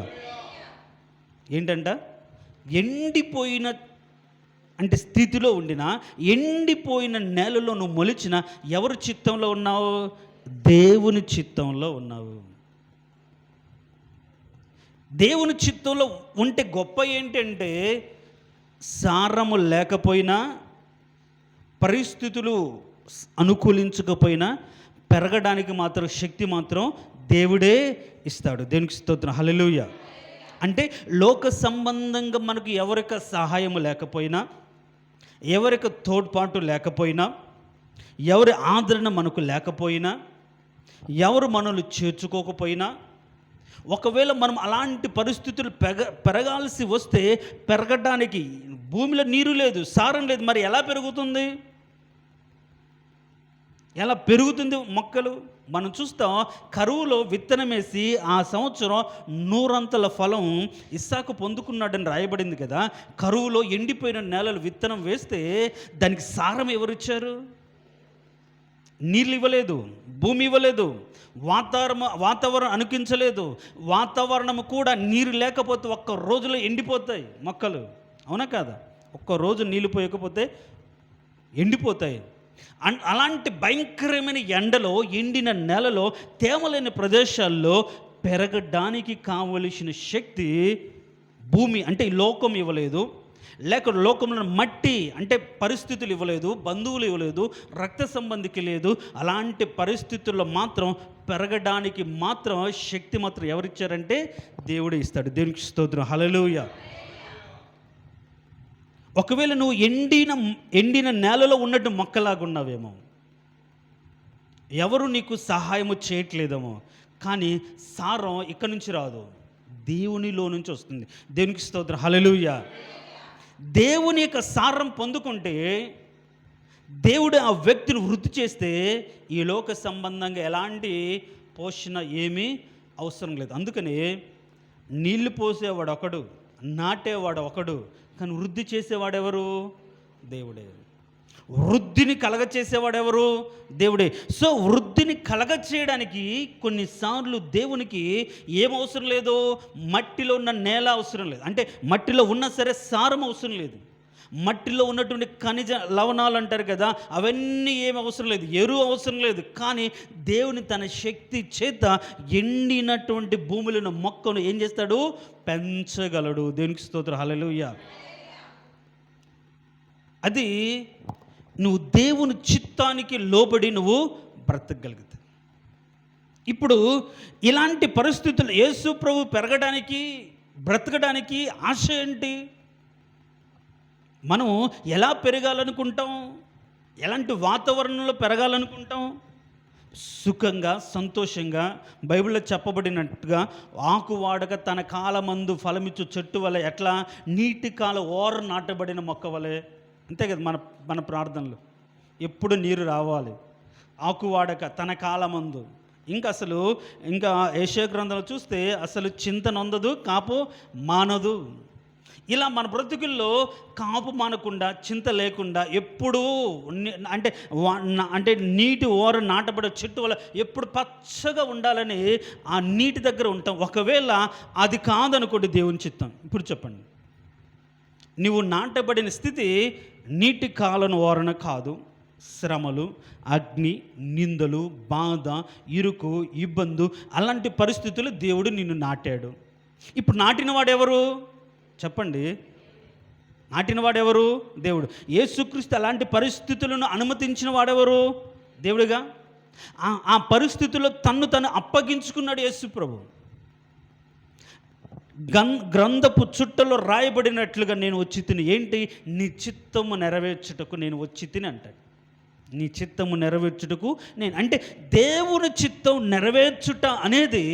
ఏంటంట? ఎండిపోయిన అంటే స్థితిలో ఉండినా, ఎండిపోయిన నేలలో నువ్వు మొలిచిన ఎవరి చిత్తంలో ఉన్నావు? దేవుని చిత్తంలో ఉన్నావు. దేవుని చిత్తంలో ఉంటే గొప్ప ఏంటంటే, సారము లేకపోయినా, పరిస్థితులు అనుకూలించకపోయినా పెరగడానికి మాత్రం శక్తి మాత్రం దేవుడే ఇస్తాడు. దేవునికి స్తోత్రం, హల్లెలూయా. అంటే లోక సంబంధంగా మనకు ఎవరికి సహాయం లేకపోయినా, ఎవరికి తోడ్పాటు లేకపోయినా, ఎవరి ఆదరణ మనకు లేకపోయినా, ఎవరు మనల్ని చేర్చుకోకపోయినా, ఒకవేళ మనం అలాంటి పరిస్థితులు పెరగాల్సి వస్తే, పెరగడానికి భూమిలో నీరు లేదు, సారం లేదు, మరి ఎలా పెరుగుతుంది? ఎలా పెరుగుతుంది మొక్కలు? మనం చూస్తాం, కరువులో విత్తనం వేసి ఆ సంవత్సరం 100 ఫలం ఇస్సాకు పొందుకున్నాడని రాయబడింది కదా. కరువులో ఎండిపోయిన నేలలు విత్తనం వేస్తే దానికి సారం ఎవరిచ్చారు? నీళ్ళు ఇవ్వలేదు, భూమి ఇవ్వలేదు, వాతావరణం అనుకించలేదు. వాతావరణం కూడా నీరు లేకపోతే ఒక్క రోజులో ఎండిపోతాయి మొక్కలు, అవునా కాదా? ఒక్క రోజు నీళ్ళు పోయకపోతే ఎండిపోతాయి. అలాంటి భయంకరమైన ఎండలో, ఎండిన నేలలో, తేమలేని ప్రదేశాల్లో పెరగడానికి కావలసిన శక్తి భూమి అంటే ఈ లోకం ఇవ్వలేదు, లేక లోకంలో మట్టి అంటే పరిస్థితులు ఇవ్వలేదు, బంధువులు ఇవ్వలేదు, రక్త సంబంధికి లేదు. అలాంటి పరిస్థితుల్లో మాత్రం పెరగడానికి మాత్రం శక్తి మాత్రం ఎవరిచ్చారంటే దేవుడే ఇస్తాడు. దేవునికి స్తోత్రం, హల్లెలూయా. ఒకవేళ నువ్వు ఎండిన నేలలో ఉన్నట్టు మొక్కలాగా ఉన్నావేమో, ఎవరు నీకు సహాయము చేయట్లేదేమో, కానీ సారం ఇక్కడి నుంచి రాదు, దేవునిలో నుంచి వస్తుంది. దేవునికి స్తోత్రం, హల్లెలూయా. దేవుని యొక్క సారం పొందుకుంటే, దేవుడు ఆ వ్యక్తిని వృద్ధి చేస్తే ఈ లోక సంబంధంగా ఎలాంటి పోషణ ఏమీ అవసరం లేదు. అందుకని నీళ్లు పోసేవాడు ఒకడు, నాటేవాడు ఒకడు, కానీ వృద్ధి చేసేవాడెవరు? దేవుడే. వృద్ధిని కలగచేసేవాడెవరు? దేవుడే. సో వృద్ధిని కలగచేయడానికి కొన్నిసార్లు దేవునికి ఏం అవసరం లేదు? మట్టిలో ఉన్న నేల అవసరం లేదు, అంటే మట్టిలో ఉన్నా సరే సారం అవసరం లేదు. మట్టిలో ఉన్నటువంటి ఖనిజ లవణాలు అంటారు కదా, అవన్నీ ఏమి అవసరం లేదు, ఎరువు అవసరం లేదు. కానీ దేవుని తన శక్తి చేత ఎండినటువంటి భూమిలో మొక్కను ఏం చేస్తాడు? పెంచగలడు. దేవునికి స్తోత్రం, హల్లెలూయా. అది నువ్వు దేవుని చిత్తానికి లోబడి నువ్వు బ్రతకగలుగుతావు. ఇప్పుడు ఇలాంటి పరిస్థితులు యేసు ప్రభు పెరగడానికి, బ్రతకడానికి ఆశ ఏంటి? మనం ఎలా పెరగాలనుకుంటాం? ఎలాంటి వాతావరణంలో పెరగాలనుకుంటాం? సుఖంగా, సంతోషంగా, బైబిల్లో చెప్పబడినట్టుగా ఆకు వాడక తన కాలమందు ఫలమిచ్చు చెట్టు వలె, ఎట్లా నీటి కాల ఓర నాటబడిన మొక్క వలె. అంతే కదా మన ప్రార్థనలు. ఎప్పుడు నీరు రావాలి, ఆకు వాడక తన కాలమందు. ఇంకా యెషయా గ్రంథంలో చూస్తే అసలు చింత నొందదు, కాపు మానదు. ఇలా మన బ్రతుకుల్లో కాపు మానకుండా, చింత లేకుండా, ఎప్పుడూ అంటే నీటి ఓర నాటబడే చెట్టు వల్ల ఎప్పుడు పచ్చగా ఉండాలని ఆ నీటి దగ్గర ఉంటాం. ఒకవేళ అది కాదనుకోండి దేవుని చిత్తం, ఇప్పుడు చెప్పండి, నువ్వు నాటబడిన స్థితి నీటి కాలను ఓరణ కాదు. శ్రమలు, అగ్ని, నిందలు, బాధ, ఇరుకు, ఇబ్బంది, అలాంటి పరిస్థితులు దేవుడు నిన్ను నాటాడు. ఇప్పుడు నాటిన వాడెవరు చెప్పండి? నాటిన వాడెవరు? దేవుడు. యేసుక్రీస్తు అలాంటి పరిస్థితులను అనుమతించిన వాడెవరు? దేవుడుగా. ఆ పరిస్థితుల్లో తను అప్పగించుకున్నాడు యేసు ప్రభు. గ్రంథపు చుట్టలో రాయబడినట్లుగా నేను వచ్చి తిని. ఏంటి? నీ చిత్తము నెరవేర్చుటకు నేను వచ్చి తిని అంటాడు. నీ చిత్తము నెరవేర్చుటకు నేను, అంటే దేవుని చిత్తం నెరవేర్చుట అనేది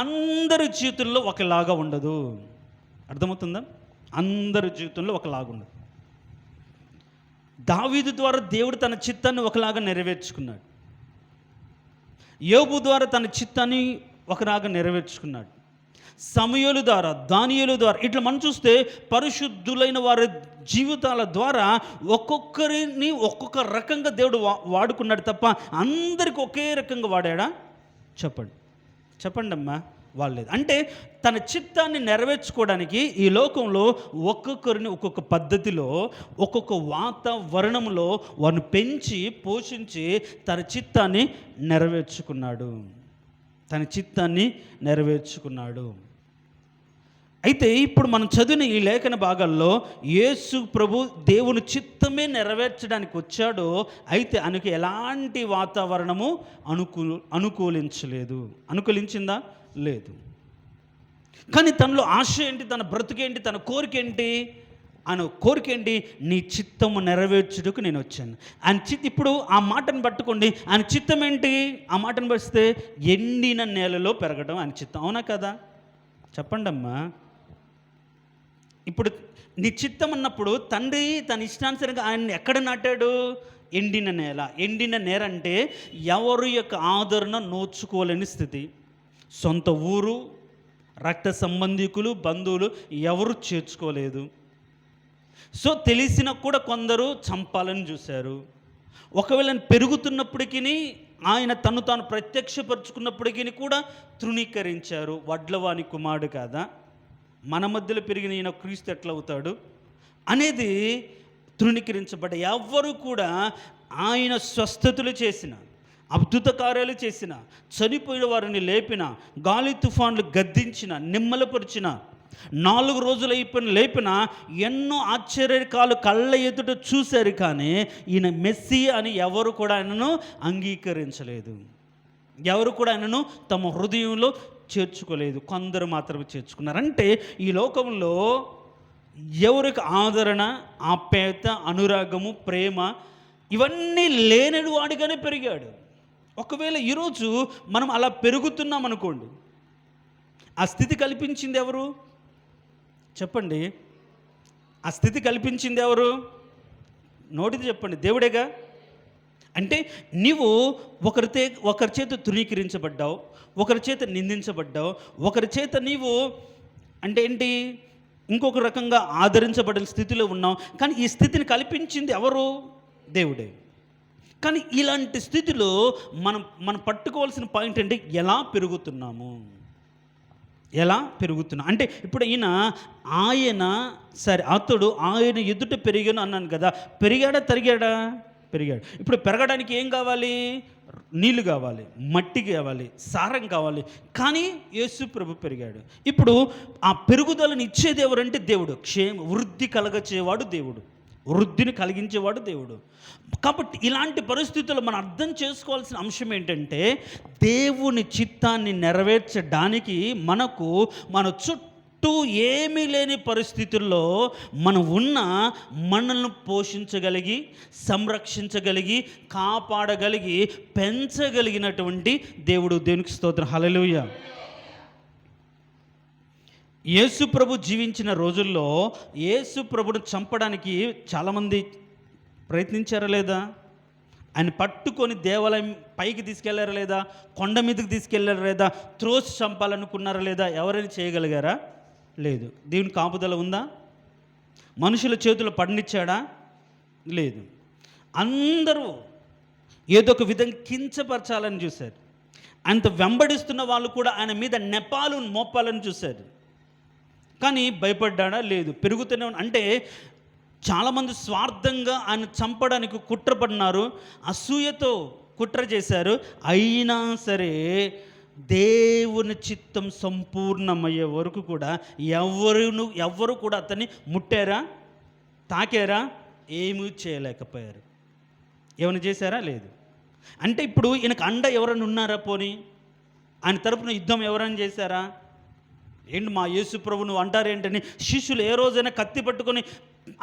అందరి జీవితంలో ఒకలాగా ఉండదు. అర్థమవుతుందా? అందరి జీవితంలో ఒకలాగా ఉండదు. దావీదు ద్వారా దేవుడు తన చిత్తాన్ని ఒకలాగా నెరవేర్చుకున్నాడు. యోబు ద్వారా తన చిత్తాన్ని ఒకలాగా నెరవేర్చుకున్నాడు. సమూయేలు ద్వారా, దానియేలు ద్వారా, ఇట్లా మనం చూస్తే పరిశుద్ధులైన వారి జీవితాల ద్వారా ఒక్కొక్కరిని ఒక్కొక్క రకంగా దేవుడు వాడుకున్నాడు తప్ప అందరికి ఒకే రకంగా వాడాడా? చెప్పండి అమ్మా. వాళ్ళేది. అంటే తన చిత్తాన్ని నెరవేర్చుకోవడానికి ఈ లోకంలో ఒక్కొక్కరిని ఒక్కొక్క పద్ధతిలో, ఒక్కొక్క వాతావరణంలో వారిని పెంచి పోషించి తన చిత్తాన్ని నెరవేర్చుకున్నాడు. అయితే ఇప్పుడు మనం చదివిన ఈ లేఖన భాగాల్లో యేసు ప్రభు దేవుని చిత్తమే నెరవేర్చడానికి వచ్చాడో, అయితే ఆయనకు ఎలాంటి వాతావరణము అనుకూలించిందా? లేదు. కానీ తనలో ఆశ ఏంటి? తన బ్రతుకేంటి? తన కోరిక ఏంటి? ఆయన కోరిక ఏంటి? నీ చిత్తము నెరవేర్చుటకు నేను వచ్చాను. ఆయన ఇప్పుడు ఆ మాటను పట్టుకోండి. ఆయన చిత్తం ఏంటి? ఆ మాటను పడిస్తే ఎండిన నేలలో పెరగడం ఆయన చిత్తం. అవునా కదా? చెప్పండి అమ్మా. ఇప్పుడు నీ చిత్తం అన్నప్పుడు తండ్రి తన ఇష్టానుసారంగా ఆయన్ని ఎక్కడ నాటాడు? ఎండిన నేల. ఎండిన నేల అంటే ఎవరు యొక్క ఆదరణ నోచుకోలేని స్థితి. సొంత ఊరు, రక్త సంబంధికులు, బంధువులు ఎవరు చేర్చుకోలేదు. సో తెలిసిన కూడా కొందరు చంపాలని చూశారు. ఒకవేళ పెరుగుతున్నప్పటికీ, ఆయన తను తాను ప్రత్యక్షపరుచుకున్నప్పటికీ కూడా తృణీకరించారు. వడ్లవాని కుమారుడు కాదా, మన మధ్యలో పెరిగిన ఈయన క్రీస్తు ఎట్లా అవుతాడు అనేది తృణీకరించబడ్డ. ఎవ్వరూ కూడా ఆయన స్వస్థతలు చేసిన, అద్భుత కార్యాలు చేసిన, చనిపోయిన వారిని లేపిన, గాలి తుఫాన్లు గద్దించిన, నిమ్మలపరిచిన, 4 రోజులు అయిపోయిన లేపిన, ఎన్నో ఆశ్చర్యకాలు కళ్ళ ఎదుట చూశారు. కానీ ఈయన మెస్సీ అని ఎవరు కూడా ఆయనను అంగీకరించలేదు. ఎవరు కూడా ఆయనను తమ హృదయంలో చేర్చుకోలేదు. కొందరు మాత్రమే చేర్చుకున్నారు. అంటే ఈ లోకంలో ఎవరికి ఆదరణ, ఆప్యాయత, అనురాగము, ప్రేమ ఇవన్నీ లేనడు వాడిగానే పెరిగాడు. ఒకవేళ ఈరోజు మనం అలా పెరుగుతున్నాం అనుకోండి, ఆ స్థితి కల్పించింది ఎవరు? చెప్పండి. ఆ స్థితి కల్పించింది ఎవరు? నోటిది చెప్పండి. దేవుడేగా. అంటే నీవు ఒకరి చేత తృణీకరించబడ్డావు, ఒకరి చేత నిందించబడ్డావు, ఒకరి చేత నీవు అంటే ఏంటి ఇంకొక రకంగా ఆదరించబడిన స్థితిలో ఉన్నావు. కానీ ఈ స్థితిని కల్పించింది ఎవరు? దేవుడే. కానీ ఇలాంటి స్థితిలో మనం పట్టుకోవాల్సిన పాయింట్ ఏంటి? ఎలా పెరుగుతున్నాము? అంటే ఇప్పుడు ఆయన సరే అతడు ఆయన ఎదుట పెరిగాను అన్నాను కదా, పెరిగాడా తరిగాడా? పెరిగాడు. ఇప్పుడు పెరగడానికి ఏం కావాలి? నీళ్ళు కావాలి, మట్టి కావాలి, సారం కావాలి. కానీ యేసు ప్రభు పెరిగాడు. ఇప్పుడు ఆ పెరుగుదలను ఇచ్చేది ఎవరంటే దేవుడు. వృద్ధి కలగచేవాడు దేవుడు, వృద్ధిని కలిగించేవాడు దేవుడు. కాబట్టి ఇలాంటి పరిస్థితుల్లో మనం అర్థం చేసుకోవాల్సిన అంశం ఏంటంటే, దేవుని చిత్తాన్ని నెరవేర్చడానికి మన చుట్టూ ఏమీ లేని పరిస్థితుల్లో మనం మనల్ని పోషించగలిగి, సంరక్షించగలిగి, కాపాడగలిగి, పెంచగలిగినటువంటి దేవుడు. దేవునికి స్తోత్రం. హల్లెలూయా. యేసు ప్రభు జీవించిన రోజుల్లో యేసు ప్రభును చంపడానికి చాలామంది ప్రయత్నించారా లేదా? ఆయన పట్టుకొని దేవాలయం పైకి తీసుకెళ్లారా లేదా? కొండ మీదకి తీసుకెళ్లారా లేదా? త్రోసి చంపాలనుకున్నారా లేదా? ఎవరైనా చేయగలిగారా? లేదు. దేవుని కాపుదల ఉందా? మనుషుల చేతులు పడనిచ్చాడా? లేదు. అందరూ ఏదో ఒక విధంగా కించపరచాలని చూశారు. ఆయనతో వెంబడిస్తున్న వాళ్ళు కూడా ఆయన మీద నెపాలు మోపాలని చూశారు. కానీ భయపడ్డాడా? లేదు. పెరుగుతూనే అంటే చాలామంది స్వార్థంగా ఆయన చంపడానికి కుట్రపడినారు, అసూయతో కుట్ర చేశారు. అయినా సరే దేవుని చిత్తం సంపూర్ణమయ్యే వరకు కూడా ఎవరు కూడా అతన్ని ముట్టారా, తాకారా? ఏమీ చేయలేకపోయారు. ఏమైనా చేశారా? లేదు. అంటే ఇప్పుడు ఈయనకు అండ ఎవరైనా ఉన్నారా? పోనీ ఆయన తరపున యుద్ధం ఎవరైనా చేశారా? ఏంటి మా యేసు ప్రభు నువ్వు అంటారేంటని శిష్యులు ఏ రోజైనా కత్తి పట్టుకొని,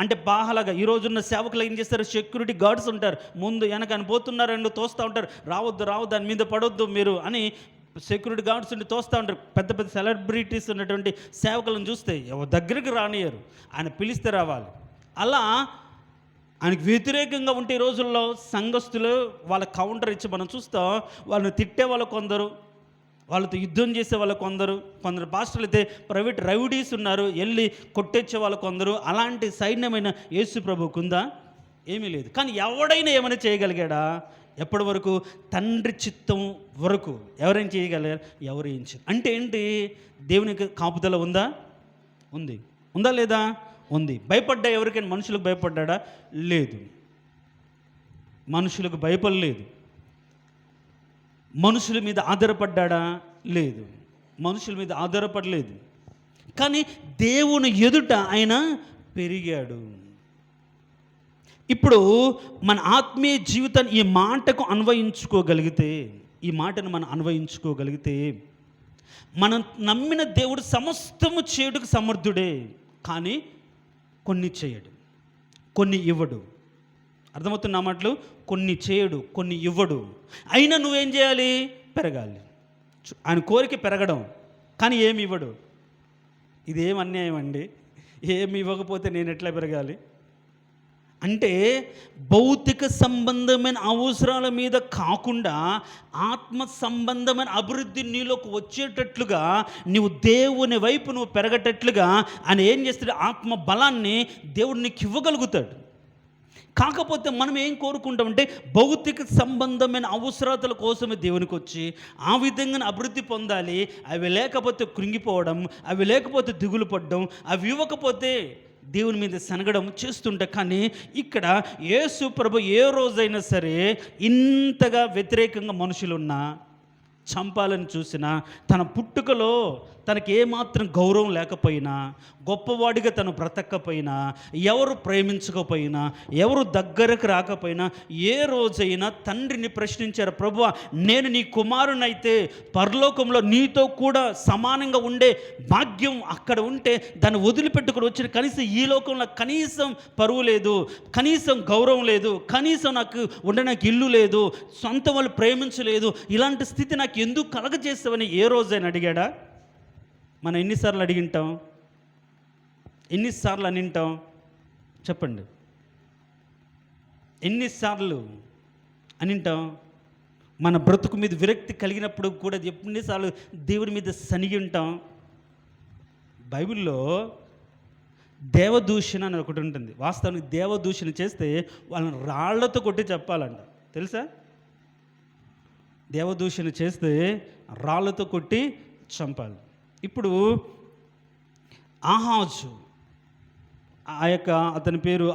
అంటే బాహలాగా ఈ రోజున్న సేవకులు ఏం చేస్తారు, సెక్యూరిటీ గార్డ్స్ ఉంటారు, ముందు వెనక అని పోతున్నారండి తోస్తూ ఉంటారు, రావద్దు రావద్దు దాని మీద పడొద్దు మీరు అని సెక్యూరిటీ గార్డ్స్ ఉండి తోస్తూ ఉంటారు. పెద్ద పెద్ద సెలబ్రిటీస్ ఉన్నటువంటి సేవకులను చూస్తే ఎవరి దగ్గరికి రానియరు, ఆయన పిలిస్తే రావాలి. అలా ఆయనకు వ్యతిరేకంగా ఉంటే ఈ రోజుల్లో సంఘస్థులు వాళ్ళ కౌంటర్ ఇచ్చి మనం చూస్తాం, వాళ్ళని తిట్టే వాళ్ళు కొందరు, వాళ్ళతో యుద్ధం చేసే వాళ్ళు కొందరు పాస్టర్లు అయితే ప్రైవేట్ రౌడీస్ ఉన్నారు, వెళ్ళి కొట్టేచ్చే వాళ్ళు కొందరు. అలాంటి సైన్యమైన యేసు ప్రభువుకుందా? ఏమీ లేదు. కానీ ఎవడైనా ఏమైనా చేయగలిగాడా? ఎప్పటి వరకు? తండ్రి చిత్తం వరకు. ఎవరేం చేయగలిగారు? ఎవరు ఏం చేయరు. అంటే ఏంటి? దేవునికి కాపుదల ఉందా? ఉంది. ఉందా లేదా? ఉంది. భయపడ్డా ఎవరికైనా? మనుషులకు భయపడ్డా? లేదు. మనుషులకు భయపడలేదు. మనుషుల మీద ఆధారపడ్డా? లేదు. మనుషుల మీద ఆధారపడలేదు. కానీ దేవుని ఎదుట ఆయన పెరిగాడు. ఇప్పుడు మన ఆత్మీయ జీవితాన్ని ఈ మాటకు అన్వయించుకోగలిగితే, ఈ మాటను మనం అన్వయించుకోగలిగితే, మనం నమ్మిన దేవుడు సమస్తము చేయుటకు సమర్థుడే, కానీ కొన్ని చేయడు, కొన్ని ఇవ్వడు. అర్థమవుతున్న మాటలు? కొన్ని చేయడు, కొన్ని ఇవ్వడు. అయినా నువ్వేం చేయాలి? పెరగాలి. ఆయన కోరిక పెరగడం, కానీ ఏమి ఇవ్వడు. ఇదేం అన్యాయం అండి. ఏమి ఇవ్వకపోతే నేను ఎట్లా పెరగాలి? అంటే భౌతిక సంబంధమైన అవసరాల మీద కాకుండా ఆత్మ సంబంధమైన అభివృద్ధి నీలోకి వచ్చేటట్లుగా, నువ్వు దేవుని వైపు నువ్వు పెరగటట్లుగా ఆయన ఏం చేస్తాడు? ఆత్మ బలాన్ని దేవుడు నీకు ఇవ్వగలుగుతాడు. కాకపోతే మనం ఏం కోరుకుంటామంటే భౌతిక సంబంధమైన అవసరాల కోసమే దేవునికి వచ్చి ఆ విధంగా అభివృద్ధి పొందాలి. అవి లేకపోతే కృంగిపోవడం, అవి లేకపోతే దిగులు పడడం, అవి ఇవ్వకపోతే దేవుని మీద సనగడం చేస్తుంటా. కానీ ఇక్కడ యేసు ప్రభు ఏ రోజైనా సరే ఇంతగా వ్యతిరేకంగా మనుషులున్నా, చంపాలని చూసినా, తన పుట్టుకలో తనకి ఏమాత్రం గౌరవం లేకపోయినా, గొప్పవాడిగా తను బ్రతకపోయినా, ఎవరు ప్రేమించకపోయినా, ఎవరు దగ్గరకు రాకపోయినా, ఏ రోజైనా తండ్రిని ప్రశ్నించారు, ప్రభువా నేను నీ కుమారునైతే పరలోకంలో నీతో కూడా సమానంగా ఉండే భాగ్యం అక్కడ ఉంటే దాన్ని వదిలిపెట్టుకుని వచ్చిన, కనీసం ఈ లోకంలో కనీసం పరువు లేదు, కనీసం గౌరవం లేదు, కనీసం నాకు ఉండడానికి ఇల్లు లేదు, సొంత వాళ్ళు ప్రేమించలేదు, ఇలాంటి స్థితి నాకు ఎందుకు కలగజేస్తావని ఏ రోజైనా అడిగాడా? మనం ఎన్నిసార్లు అడిగింటాం? ఎన్నిసార్లు అనింటాం? చెప్పండి. ఎన్నిసార్లు అనింటాం? మన బ్రతుకు మీద విరక్తి కలిగినప్పుడు కూడా ఎన్నిసార్లు దేవుడి మీద సనిగి ఉంటాం? బైబిల్లో దేవదూషణ అని ఒకటి ఉంటుంది. వాస్తవానికి దేవదూషణ చేస్తే వాళ్ళని రాళ్లతో కొట్టి చెప్పాలంట, తెలుసా? దేవదూషణ చేస్తే రాళ్లతో కొట్టి చంపాలి. ఇప్పుడు ఆహాజు ఆ యొక్క అతని పేరు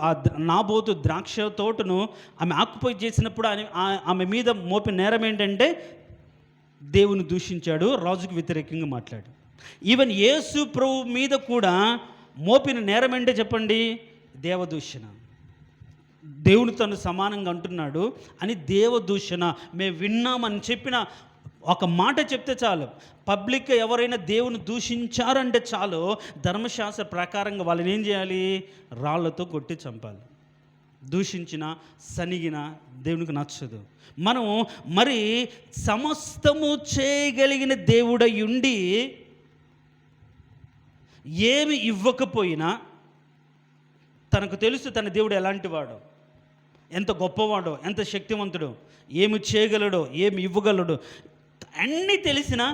నాబోతు ద్రాక్ష తోటను ఆమె ఆక్యుపై చేసినప్పుడు ఆమె మీద మోపిన నేరం ఏంటంటే దేవుని దూషించాడు, రాజుకు వ్యతిరేకంగా మాట్లాడు. ఈవెన్ యేసు ప్రభు మీద కూడా మోపిన నేరం ఏంటో చెప్పండి? దేవదూషణ. దేవుని తను సమానంగా అంటున్నాడు అని దేవదూషణ. మేము విన్నామని చెప్పిన ఒక మాట చెప్తే చాలు, పబ్లిక్ ఎవరైనా దేవుని దూషించారంటే చాలు, ధర్మశాస్త్ర ప్రకారంగా వాళ్ళని ఏం చేయాలి? రాళ్లతో కొట్టి చంపాలి. దూషించిన, సనిగిన దేవునికి నచ్చదు. మనం మరి సమస్తము చేయగలిగిన దేవుడై ఉండి ఏమి ఇవ్వకపోయినా, తనకు తెలుసు తన దేవుడు ఎలాంటి వాడో, ఎంత గొప్పవాడో, ఎంత శక్తివంతుడో, ఏమి చేయగలడో, ఏమి ఇవ్వగలడో అన్నీ తెలిసినా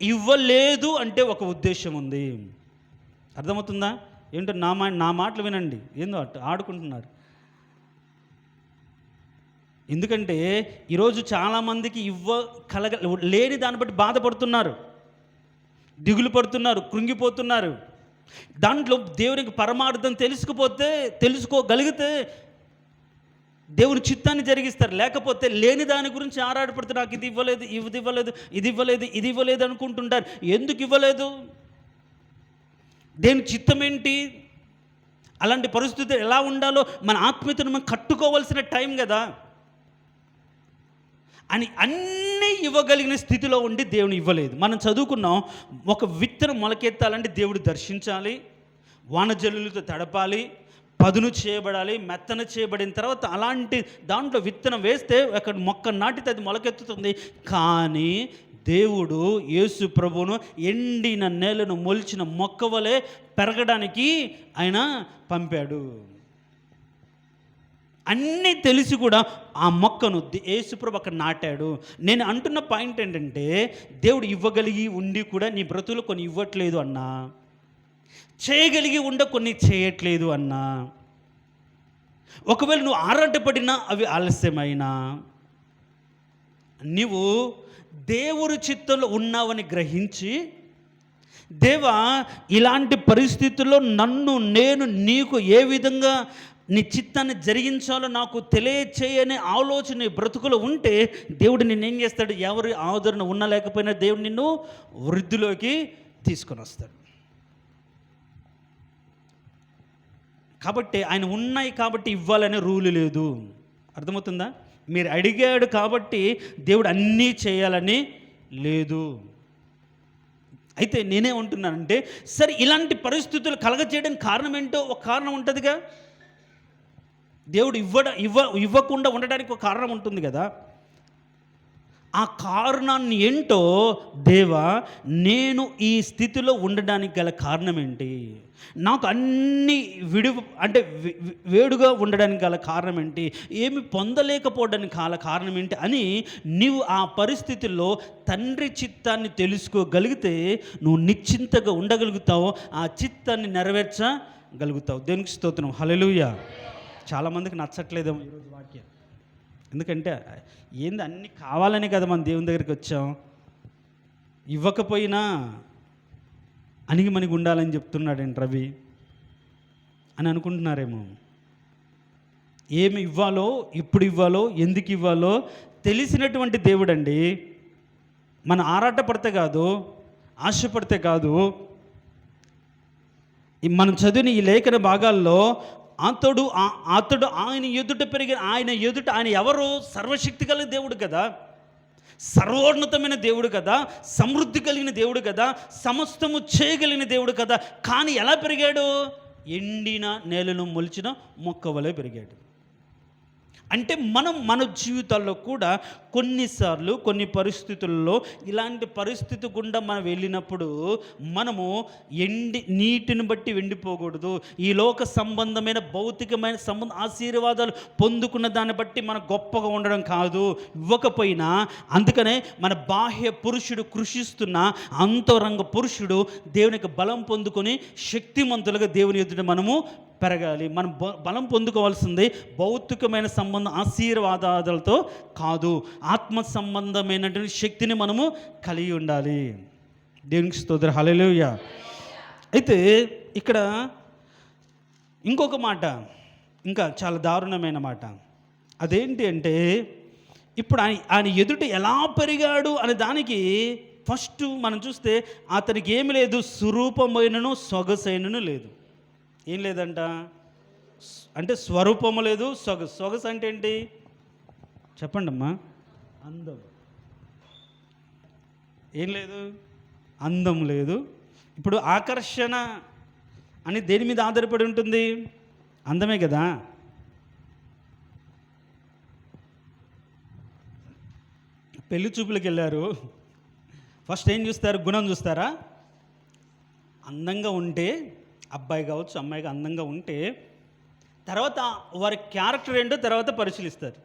ఇవ్వలేదు అంటే ఒక ఉద్దేశం ఉంది. అర్థమవుతుందా? ఏంటో నా మాటలు వినండి. ఏందో ఆడుకుంటున్నారు. ఎందుకంటే ఈరోజు చాలామందికి లేని దాన్ని బట్టి బాధపడుతున్నారు, దిగులు పడుతున్నారు, కృంగిపోతున్నారు. దాంట్లో దేవునికి పరమార్థం తెలుసుకోగలిగితే దేవుని చిత్తాన్ని జరిగిస్తారు. లేకపోతే లేని దాని గురించి ఆరాటపడుతూ నాకు ఇది ఇవ్వలేదు, ఇది ఇవ్వలేదు, ఇది ఇవ్వలేదు, ఇది ఇవ్వలేదు అనుకుంటుంటారు. ఎందుకు ఇవ్వలేదు? దేవుని చిత్తం ఏంటి? అలాంటి పరిస్థితి ఎలా ఉండాలో మన ఆత్మీయతను మనం కట్టుకోవాల్సిన టైం కదా. అని అన్నీ ఇవ్వగలిగిన స్థితిలో ఉండి దేవుని ఇవ్వలేదు. మనం చదువుకున్నాం, ఒక విత్తనం మొలకెత్తాలంటే దేవుడు దర్శించాలి, వానజల్లులతో తడపాలి, పదును చేయబడాలి, మెత్తన చేయబడిన తర్వాత అలాంటి దాంట్లో విత్తనం వేస్తే అక్కడ మొక్క నాటితే అది మొలకెత్తుతుంది. కానీ దేవుడు యేసు ప్రభువును ఎండిన నేలను మొలిచిన మొక్క వలె పెరగడానికి ఆయన పంపాడు. అన్నీ తెలిసి కూడా ఆ మొక్కను యేసుప్రభు అక్కడ నాటాడు. నేను అంటున్న పాయింట్ ఏంటంటే, దేవుడు ఇవ్వగలిగి ఉండి కూడా నీ బ్రతులు కొన్ని ఇవ్వట్లేదు అన్నా, చేయగలిగి ఉండ కొన్ని చేయట్లేదు అన్నా, ఒకవేళ నువ్వు ఆరాటపడినా అవి ఆలస్యమైనా, నీవు దేవుని చిత్తంలో ఉన్నావని గ్రహించి, దేవా ఇలాంటి పరిస్థితుల్లో నేను నీకు ఏ విధంగా నీ చిత్తాన్ని జరిగించాలో నాకు తెలియచేయనే ఆలోచన బ్రతుకులో ఉంటే, దేవుడు నిన్ను ఏం చేస్తాడు? ఎవరి ఆదరణ ఉన్నా లేకపోయినా దేవుడు నిన్ను వృద్ధిలోకి తీసుకొని వస్తాడు. కాబట్టి ఆయన ఉన్నాయి కాబట్టి ఇవ్వాలనే రూలు లేదు. అర్థమవుతుందా? మీరు అడిగాడు కాబట్టి దేవుడు అన్నీ చేయాలని లేదు. అయితే నేనే ఉంటున్నానంటే, సరే ఇలాంటి పరిస్థితులు కలగజేయడానికి కారణం ఏంటో ఒక కారణం ఉంటుందిగా. దేవుడు ఇవ్వకుండా ఉండడానికి ఒక కారణం ఉంటుంది కదా. ఆ కారణాన్ని ఏంటో, దేవా నేను ఈ స్థితిలో ఉండడానికి గల కారణం ఏంటి, నాకు అన్ని వేడుగా ఉండడానికి గల కారణం ఏంటి, ఏమి పొందలేకపోవడానికి గల కారణం ఏంటి అని నీవు ఆ పరిస్థితుల్లో తండ్రి చిత్తాన్ని తెలుసుకోగలిగితే నువ్వు నిశ్చింతగా ఉండగలుగుతావు, ఆ చిత్తాన్ని నెరవేర్చగలుగుతావు. దేవునికి స్తోత్రం. హల్లెలూయా. చాలామందికి నచ్చట్లేదేమో ఈరోజు వాక్యం. ఎందుకంటే ఏంది, అన్నీ కావాలనే కదా మనం దేవుని దగ్గరికి వచ్చాం. ఇవ్వకపోయినా అణిగి మణిగి ఉండాలని చెప్తున్నాడండి రవి అని అనుకుంటున్నారేమో. ఏమి ఇవ్వాలో, ఎప్పుడు ఇవ్వాలో, ఎందుకు ఇవ్వాలో తెలిసినటువంటి దేవుడండి. మన ఆరాటపడితే కాదు, ఆశపడితే కాదు. మనం చదివిన ఈ లేఖన భాగాల్లో అతడు ఆయన ఎదుట పెరిగిన, ఆయన ఎవరు? సర్వశక్తి కలిగిన దేవుడు కదా, సర్వోన్నతమైన దేవుడు కదా, సమృద్ధి కలిగిన దేవుడు కదా, సమస్తము చేయగలిగిన దేవుడు కదా. కానీ ఎలా పెరిగాడు? ఎండిన నేలను మొలిచిన మొక్క వలె పెరిగాడు. అంటే మన జీవితాల్లో కూడా కొన్నిసార్లు కొన్ని పరిస్థితుల్లో ఇలాంటి పరిస్థితి గుండా మనం వెళ్ళినప్పుడు మనము నీటిని బట్టి ఎండిపోకూడదు. ఈ లోక సంబంధమైన భౌతికమైన ఆశీర్వాదాలు పొందుకున్న దాన్ని బట్టి మనం గొప్పగా ఉండడం కాదు, ఇవ్వకపోయినా. అందుకనే మన బాహ్య పురుషుడు కృషిస్తున్న అంతరంగ పురుషుడు దేవునికి బలం పొందుకొని శక్తిమంతులుగా దేవుని ఎదుట మనము పెరగాలి. మనం బలం పొందుకోవాల్సింది భౌతికమైన సంబంధం ఆశీర్వాదాలతో కాదు, ఆత్మ సంబంధమైనటువంటి శక్తిని మనము కలిగి ఉండాలి. దేవునికి స్తోత్రం. హల్లెలూయా. అయితే ఇక్కడ ఇంకొక మాట, ఇంకా చాలా దారుణమైన మాట. అదేంటి అంటే, ఇప్పుడు ఆయన ఎదుట ఎలా పెరిగాడు అనే దానికి ఫస్ట్ మనం చూస్తే అతనికి ఏమి లేదు, స్వరూపమైనను సొగసైనను లేదు. ఏం లేదంట అంటే స్వరూపము లేదు, సొగసు అంటే ఏంటి చెప్పండి అమ్మా? అందం. ఏం లేదు, అందం లేదు. ఇప్పుడు ఆకర్షణ అని దేని మీద ఆధారపడి ఉంటుంది? అందమే కదా. పెళ్లి చూపులకు వెళ్ళారు, ఫస్ట్ ఏం చూస్తారు? గుణం చూస్తారా? అందంగా ఉంటే, అబ్బాయి కావచ్చు అమ్మాయిగా అందంగా ఉంటే, తర్వాత వారి క్యారెక్టర్ ఏంటో తర్వాత పరిశీలిస్తారు.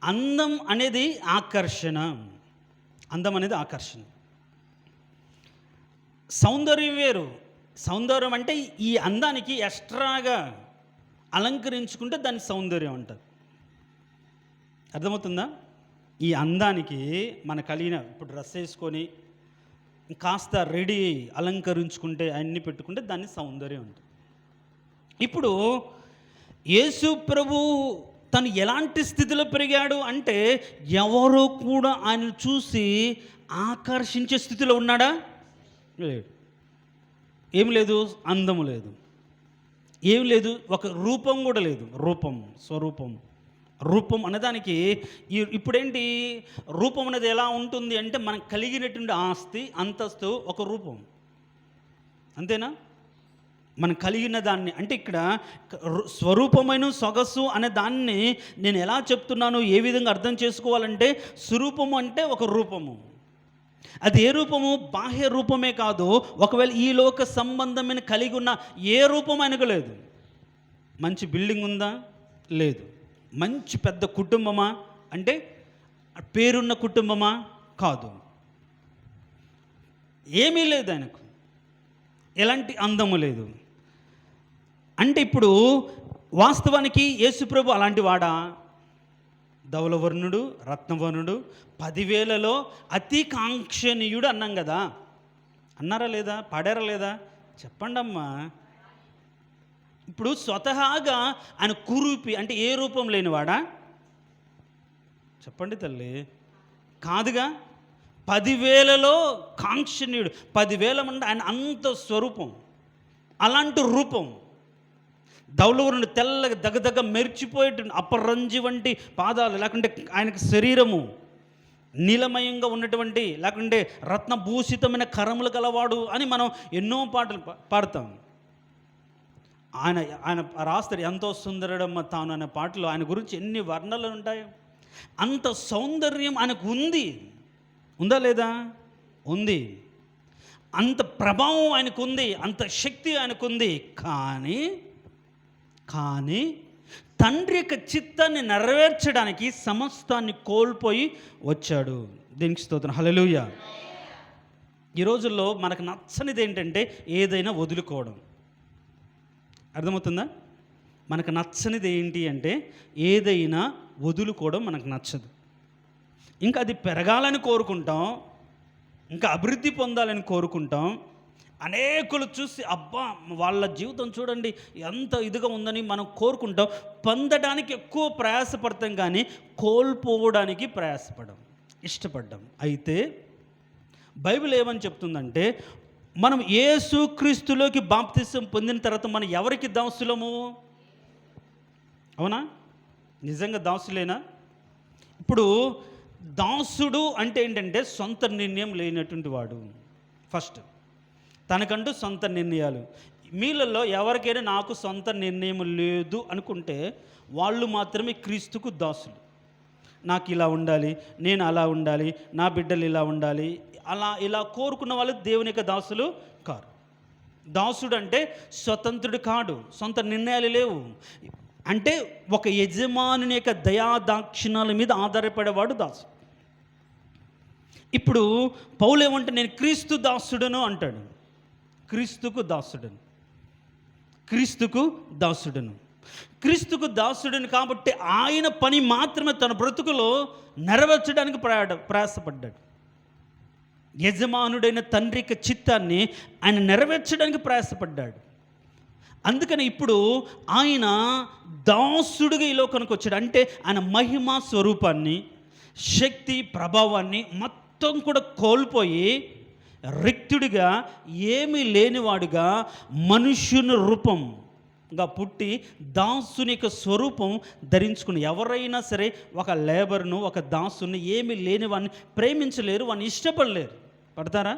అందం అనేది ఆకర్షణ. అందం అనేది ఆకర్షణ. సౌందర్యం వేరు. సౌందర్యం అంటే ఈ అందానికి ఎక్స్ట్రాగా అలంకరించుకుంటే దాన్ని సౌందర్యం అంటారు. అర్థమవుతుందా? ఈ అందానికి మన కలిగిన ఇప్పుడు డ్రెస్ వేసుకొని కాస్త రెడీ అలంకరించుకుంటే అన్నీ పెట్టుకుంటే దాన్ని సౌందర్యం అంటారు. ఇప్పుడు యేసు ప్రభు తను ఎలాంటి స్థితిలో పెరిగాడు అంటే, ఎవరో కూడా ఆయన చూసి ఆకర్షించే స్థితిలో ఉన్నాడా? లేడు. ఏం లేదు, అందము లేదు, ఏం లేదు, ఒక రూపం కూడా లేదు. స్వరూపం రూపం అనేదానికి ఇప్పుడేంటి, రూపం అనేది ఎలా ఉంటుంది అంటే మనకు కలిగినటువంటి ఆస్తి అంతస్తు ఒక రూపం, అంతేనా? మనం కలిగిన దాన్ని అంటే ఇక్కడ స్వరూపమైన సొగసు అనే దాన్ని నేను ఎలా చెప్తున్నాను, ఏ విధంగా అర్థం చేసుకోవాలంటే, స్వరూపము అంటే ఒక రూపము. అది ఏ రూపము? బాహ్య రూపమే కాదు, ఒకవేళ ఈ లోక సంబంధమైన కలిగి ఉన్న ఏ రూపం ఆయనకు లేదు. మంచి బిల్డింగ్ ఉందా? లేదు. మంచి పెద్ద కుటుంబమా అంటే పేరున్న కుటుంబమా? కాదు. ఏమీ లేదు ఆయనకు, ఎలాంటి అందము లేదు. అంటే ఇప్పుడు వాస్తవానికి యేసుప్రభు అలాంటి వాడా? ధవలవర్ణుడు, రత్నవర్ణుడు, 10,000లో అతి కాంక్షణీయుడు అన్నాం కదా. అన్నారా లేదా? పాడారా లేదా? చెప్పండి అమ్మా. ఇప్పుడు స్వతహాగా ఆయన కురూపి అంటే ఏ రూపం లేనివాడా? చెప్పండి తల్లి. కాదుగా. 10,000లో కాంక్షణీయుడు, 10,000 మంది ఆయన అంత స్వరూపం, అలాంటి రూపం. ధవలవర్ణుడు తెల్లగా దగ్గ మెరిచిపోయేటువంటి అపరంజి వంటి పాదాలు, లేకుంటే ఆయనకు శరీరము నీలమయంగా ఉన్నటువంటి, లేకుంటే రత్నభూషితమైన కరములు గలవాడు అని మనం ఎన్నో పాటలు పాడతాం. ఆయన ఆయన రాస్తాడు, ఎంతో సుందరుడమ్మ తాను అనే పాటలో ఆయన గురించి ఎన్ని వర్ణనలు ఉంటాయి. అంత సౌందర్యం ఆయనకు ఉంది, ఉందా లేదా? ఉంది. అంత ప్రభావం ఆయనకు ఉంది, అంత శక్తి ఆయనకు ఉంది. కానీ తండ్రి యొక్క చిత్తాన్ని నెరవేర్చడానికి సమస్తాన్ని కోల్పోయి వచ్చాడు. దీనికి స్తోత్రం, హల్లెలూయా. ఈ రోజుల్లో మనకు నచ్చనిది ఏంటంటే ఏదైనా వదులుకోవడం. అర్థమవుతుందా? మనకు నచ్చనిది ఏంటి అంటే ఏదైనా వదులుకోవడం మనకు నచ్చదు. ఇంకా అది పెరగాలని కోరుకుంటాం, ఇంకా అభివృద్ధి పొందాలని కోరుకుంటాం. అనేకులు చూసి అబ్బా వాళ్ళ జీవితం చూడండి ఎంత ఇదిగా ఉందని మనం కోరుకుంటాం. పొందడానికి ఎక్కువ ప్రయాసపడతాం, కానీ కోల్పోవడానికి ఇష్టపడ్డాం. అయితే బైబిల్ ఏమని చెప్తుందంటే, మనం యేసుక్రీస్తులోకి బాప్తిసం పొందిన తర్వాత మనం ఎవరికి దాసులము? అవునా? నిజంగా దాసులేనా? ఇప్పుడు దాసుడు అంటే ఏంటంటే సొంత నిర్ణయం లేనటువంటి వాడు. ఫస్ట్ తనకంటూ సొంత నిర్ణయాలు. మీలలో ఎవరికైనా నాకు సొంత నిర్ణయం లేదు అనుకుంటే వాళ్ళు మాత్రమే క్రీస్తుకు దాసులు. నాకు ఇలా ఉండాలి, నేను అలా ఉండాలి, నా బిడ్డలు ఇలా ఉండాలి, ఇలా కోరుకున్న వాళ్ళు దేవుని యొక్క దాసులు కారు. దాసుడు అంటే స్వతంత్రుడు కాడు, సొంత నిర్ణయాలు లేవు. అంటే ఒక యజమానుని యొక్క దయాదాక్షిణాల మీద ఆధారపడేవాడు దాసుడు. ఇప్పుడు పౌలు ఏమంటే నేను క్రీస్తు దాసుడను అంటాడు. క్రీస్తుకు దాసుడను కాబట్టి ఆయన పని మాత్రమే తన బ్రతుకులో నెరవేర్చడానికి ప్రయాసపడ్డాడు. యజమానుడైన తండ్రి యొక్క చిత్తాన్ని ఆయన నెరవేర్చడానికి ప్రయాసపడ్డాడు. అందుకని ఇప్పుడు ఆయన దాసుడిగా ఈ లోకానికి వచ్చాడు. అంటే ఆయన మహిమ స్వరూపాన్ని, శక్తి, ప్రభావాన్ని మొత్తం కూడా కోల్పోయి రిక్తుడిగా, ఏమీ లేనివాడుగా మనుష్యుని రూపంగా పుట్టి దాసుని యొక్క స్వరూపం ధరించుకుని. ఎవరైనా సరే ఒక లేబర్ను, ఒక దాసుని, ఏమీ లేని వాడిని ప్రేమించలేరు, వాడిని ఇష్టపడలేరు. పడతారా?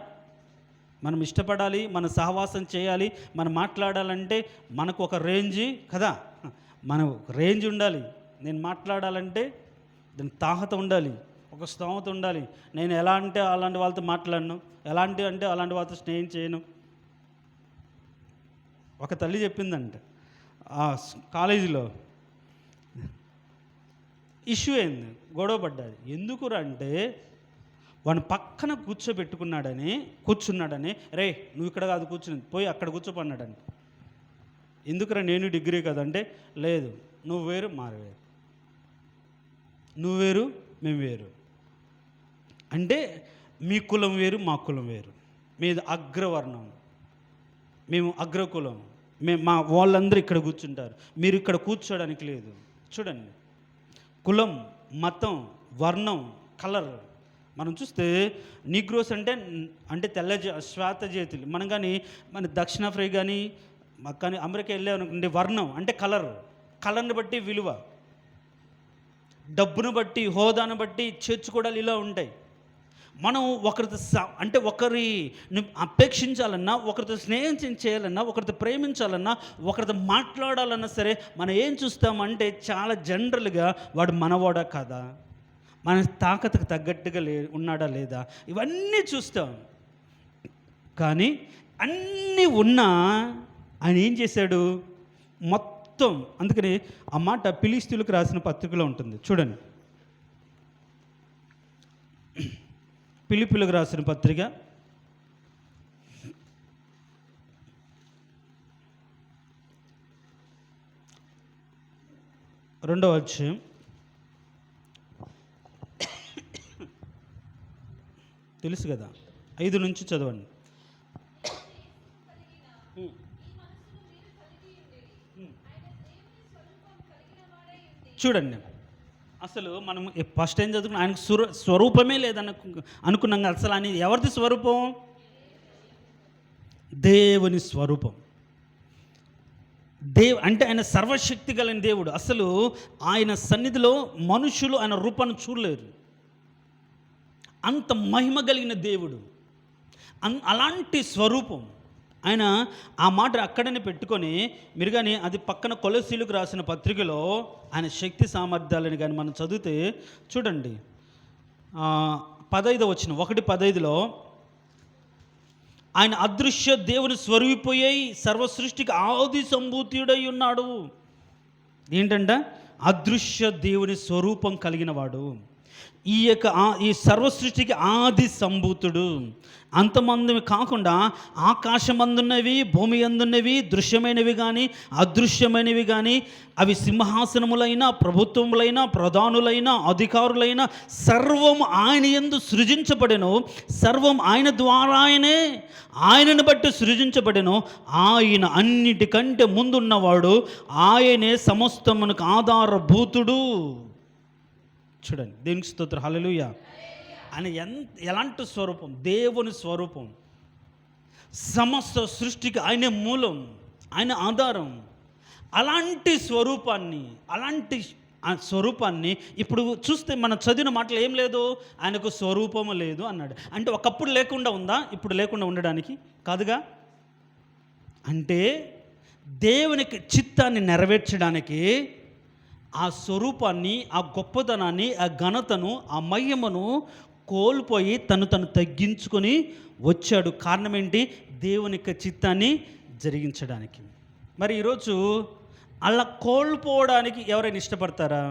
మనం ఇష్టపడాలి, మన సహవాసం చేయాలి, మనం మాట్లాడాలంటే మనకు ఒక రేంజ్ కదా, మన రేంజ్ ఉండాలి. నేను మాట్లాడాలంటే దానికి తాహత ఉండాలి, ఒక స్తోమత ఉండాలి. నేను ఎలా అంటే అలాంటి వాళ్ళతో మాట్లాడను, ఎలాంటి అంటే అలాంటి వాళ్ళతో స్నేహం చేయను. ఒక తల్లి చెప్పిందంట, ఆ కాలేజీలో ఇష్యూ అయింది, గొడవ పడ్డాడు. ఎందుకురా అంటే వాడిని పక్కన కూర్చున్నాడని, రే నువ్వు ఇక్కడ కాదు కూర్చుని పోయి అక్కడ కూర్చోపన్నాడంట. ఎందుకురా, నేను డిగ్రీ కదంటే, లేదు నువ్వు వేరు వేరు, నువ్వు వేరు మేము వేరు. అంటే మీ కులం వేరు మా కులం వేరు, మీది అగ్రవర్ణం, మేము అగ్రకులం, మా వాళ్ళందరూ ఇక్కడ కూర్చుంటారు, మీరు ఇక్కడ కూర్చోడానికి లేదు. చూడండి, కులం, మతం, వర్ణం, కలర్. మనం చూస్తే నీగ్రోస్ అంటే తెల్ల శ్వేత జాతులు. మనం కానీ మన దక్షిణాఫ్రికా కానీ అమెరికా వెళ్ళామనుకోండి, వర్ణం అంటే కలర్ని బట్టి విలువ. డబ్బును బట్టి, హోదాను బట్టి చేర్చుకోవడాలు ఇలా ఉంటాయి. మనం ఒకరితో అంటే ఒకరిని అపేక్షించాలన్నా, ఒకరితో స్నేహం చేయాలన్నా, ఒకరితో ప్రేమించాలన్నా, ఒకరితో మాట్లాడాలన్నా సరే మనం ఏం చూస్తామంటే చాలా జనరల్గా వాడు మనవాడా కాదా, మన తాకతకు తగ్గట్టుగా ఉన్నాడా లేదా, ఇవన్నీ చూస్తాం. కానీ అన్నీ ఉన్నా ఆయన ఏం చేశాడు మొత్తం. అందుకని ఆ మాట ఫిలిష్తీయులకు రాసిన పత్రికలో ఉంటుంది చూడండి. ఫిలిప్పీయులకు రాసిన పత్రిక 2వ అధ్యాయం తెలుసు కదా, 5 నుంచి చదవండి. చూడండి, అసలు మనం ఫస్ట్ ఏం చదువుకున్నాం, ఆయనకు స్వరూపమే లేదన్న అనుకున్నాం. అసలు ఆయన ఎవరిది స్వరూపం? దేవుని స్వరూపం. అంటే ఆయన సర్వశక్తి కలిగిన దేవుడు. అసలు ఆయన సన్నిధిలో మనుషులు ఆయన రూపాన్ని చూడలేరు, అంత మహిమ కలిగిన దేవుడు. అలాంటి స్వరూపం ఆయన. ఆ మాట అక్కడనే పెట్టుకొని మీరు కానీ అది పక్కన కొలొస్సీయులకు రాసిన పత్రికలో ఆయన శక్తి సామర్థ్యాలని కానీ మనం చదివితే చూడండి, 15వ వచనం 1:15లో ఆయన అదృశ్య దేవుని స్వరూపోయి సర్వ సృష్టికి ఆది సంభూతుడై ఉన్నాడు. ఏంటంట? అదృశ్య దేవుని స్వరూపం కలిగిన వాడు. ఈ సర్వ సృష్టికి ఆది సంభూతుడు. అంతమంది కాకుండా ఆకాశమందున్నవి, భూమి అందున్నవి, దృశ్యమైనవి కానీ అదృశ్యమైనవి కానీ, అవి సింహాసనములైన, ప్రభుత్వములైన, ప్రధానులైన, అధికారులైన సర్వం ఆయన యందు సృజించబడెను. సర్వం ఆయన ద్వారానే, ఆయనను బట్టి సృజించబడెను. ఆయన అన్నిటికంటే ముందున్నవాడు, ఆయనే సమస్తమునకు ఆధారభూతుడు. చూడండి, దేవునికి స్తోత్రం, హల్లెలూయా. ఆయన ఎలాంటి స్వరూపం? దేవుని స్వరూపం. సమస్త సృష్టికి ఆయనే మూలం, ఆయన ఆధారం. అలాంటి స్వరూపాన్ని ఇప్పుడు చూస్తే మనం చదివిన మాటలు ఏం లేదు, ఆయనకు స్వరూపము లేదు అన్నాడు. అంటే ఒకప్పుడు లేకుండా ఉందా? ఇప్పుడు లేకుండా ఉండడానికి కాదుగా. అంటే దేవునికి చిత్తాన్ని నెరవేర్చడానికి ఆ స్వరూపాన్ని, ఆ గొప్పతనాన్ని, ఆ ఘనతను, ఆ మహిమను కోల్పోయి తను తగ్గించుకొని వచ్చాడు. కారణం ఏంటి? దేవుని యొక్క చిత్తాన్ని జరిగించడానికి. మరి ఈరోజు అలా కోల్పోవడానికి ఎవరైనా ఇష్టపడతారా?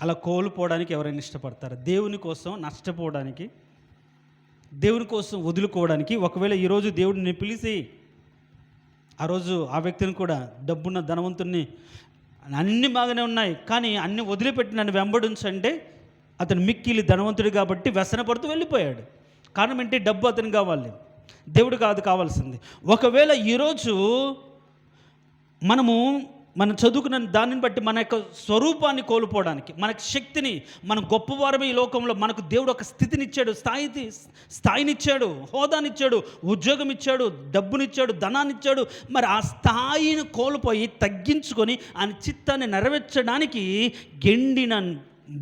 అలా కోల్పోవడానికి ఎవరైనా ఇష్టపడతారా? దేవుని కోసం నష్టపోవడానికి, దేవుని కోసం వదులుకోవడానికి. ఒకవేళ ఈరోజు దేవుడిని పిలిచి ఆ రోజు ఆ వ్యక్తిని కూడా, డబ్బున్న ధనవంతుని, అన్నీ బాగానే ఉన్నాయి కానీ అన్నీ వదిలిపెట్టి నన్ను వెంబడించంటే అతను మిక్కిలి ధనవంతుడు కాబట్టి వ్యసనపడుతూ వెళ్ళిపోయాడు. కారణం ఏంటి? డబ్బు అతనికి కావాలి, దేవుడు కాదు కావాల్సింది. ఒకవేళ ఈరోజు మనం చదువుకున్న దానిని బట్టి మన యొక్క స్వరూపాన్ని కోల్పోవడానికి, మనకు శక్తిని, మన గొప్పవారమే ఈ లోకంలో, మనకు దేవుడు ఒక స్థితినిచ్చాడు, స్థాయినిచ్చాడు, హోదానిచ్చాడు, ఉద్యోగం ఇచ్చాడు, డబ్బునిచ్చాడు, ధనాన్నిచ్చాడు. మరి ఆ స్థాయిని కోల్పోయి తగ్గించుకొని ఆయన చిత్తాన్ని నెరవేర్చడానికి గెండిన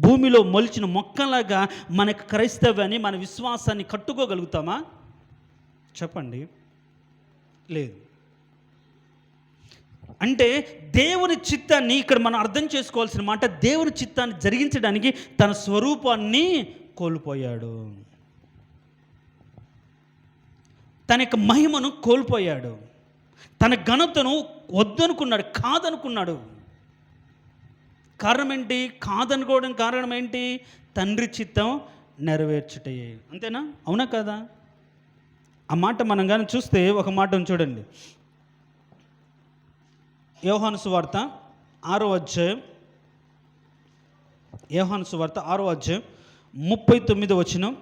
భూమిలో మొలిచిన మొక్కలాగా మన క్రైస్తవ్యాన్ని, మన విశ్వాసాన్ని కట్టుకోగలుగుతామా? చెప్పండి, లేదు. అంటే దేవుని చిత్తాన్ని ఇక్కడ మనం అర్థం చేసుకోవాల్సిన మాట, దేవుని చిత్తాన్ని జరిగించడానికి తన స్వరూపాన్ని కోల్పోయాడు, తన యొక్క మహిమను కోల్పోయాడు, తన ఘనతను వద్దనుకున్నాడు, కాదనుకున్నాడు. కారణం ఏంటి? కాదనుకోవడం కారణం ఏంటి? తండ్రి చిత్తం నెరవేర్చుటే. అంతేనా? అవునా కదా? ఆ మాట మనం కానీ చూస్తే ఒక మాటను చూడండి, యోహాను సువార్త 6వ అధ్యాయం, యోహాను సువార్త 6వ అధ్యాయం 39వ వచనం.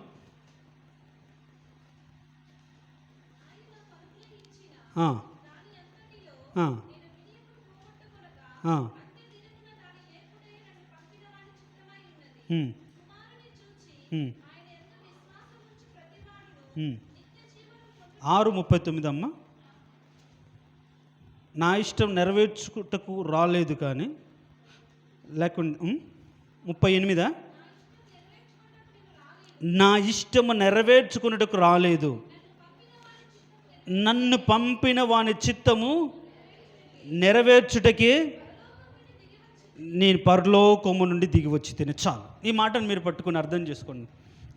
ఆరు 39 అమ్మ. నా ఇష్టం నెరవేర్చుటకు రాలేదు కానీ లేకుండా 38 నా ఇష్టము నెరవేర్చుకున్నట్టుకు రాలేదు, నన్ను పంపిన వాని చిత్తము నెరవేర్చుటకి నేను పరలోకము నుండి దిగి వచ్చి తిని. చాలు, ఈ మాటను మీరు పట్టుకుని అర్థం చేసుకోండి.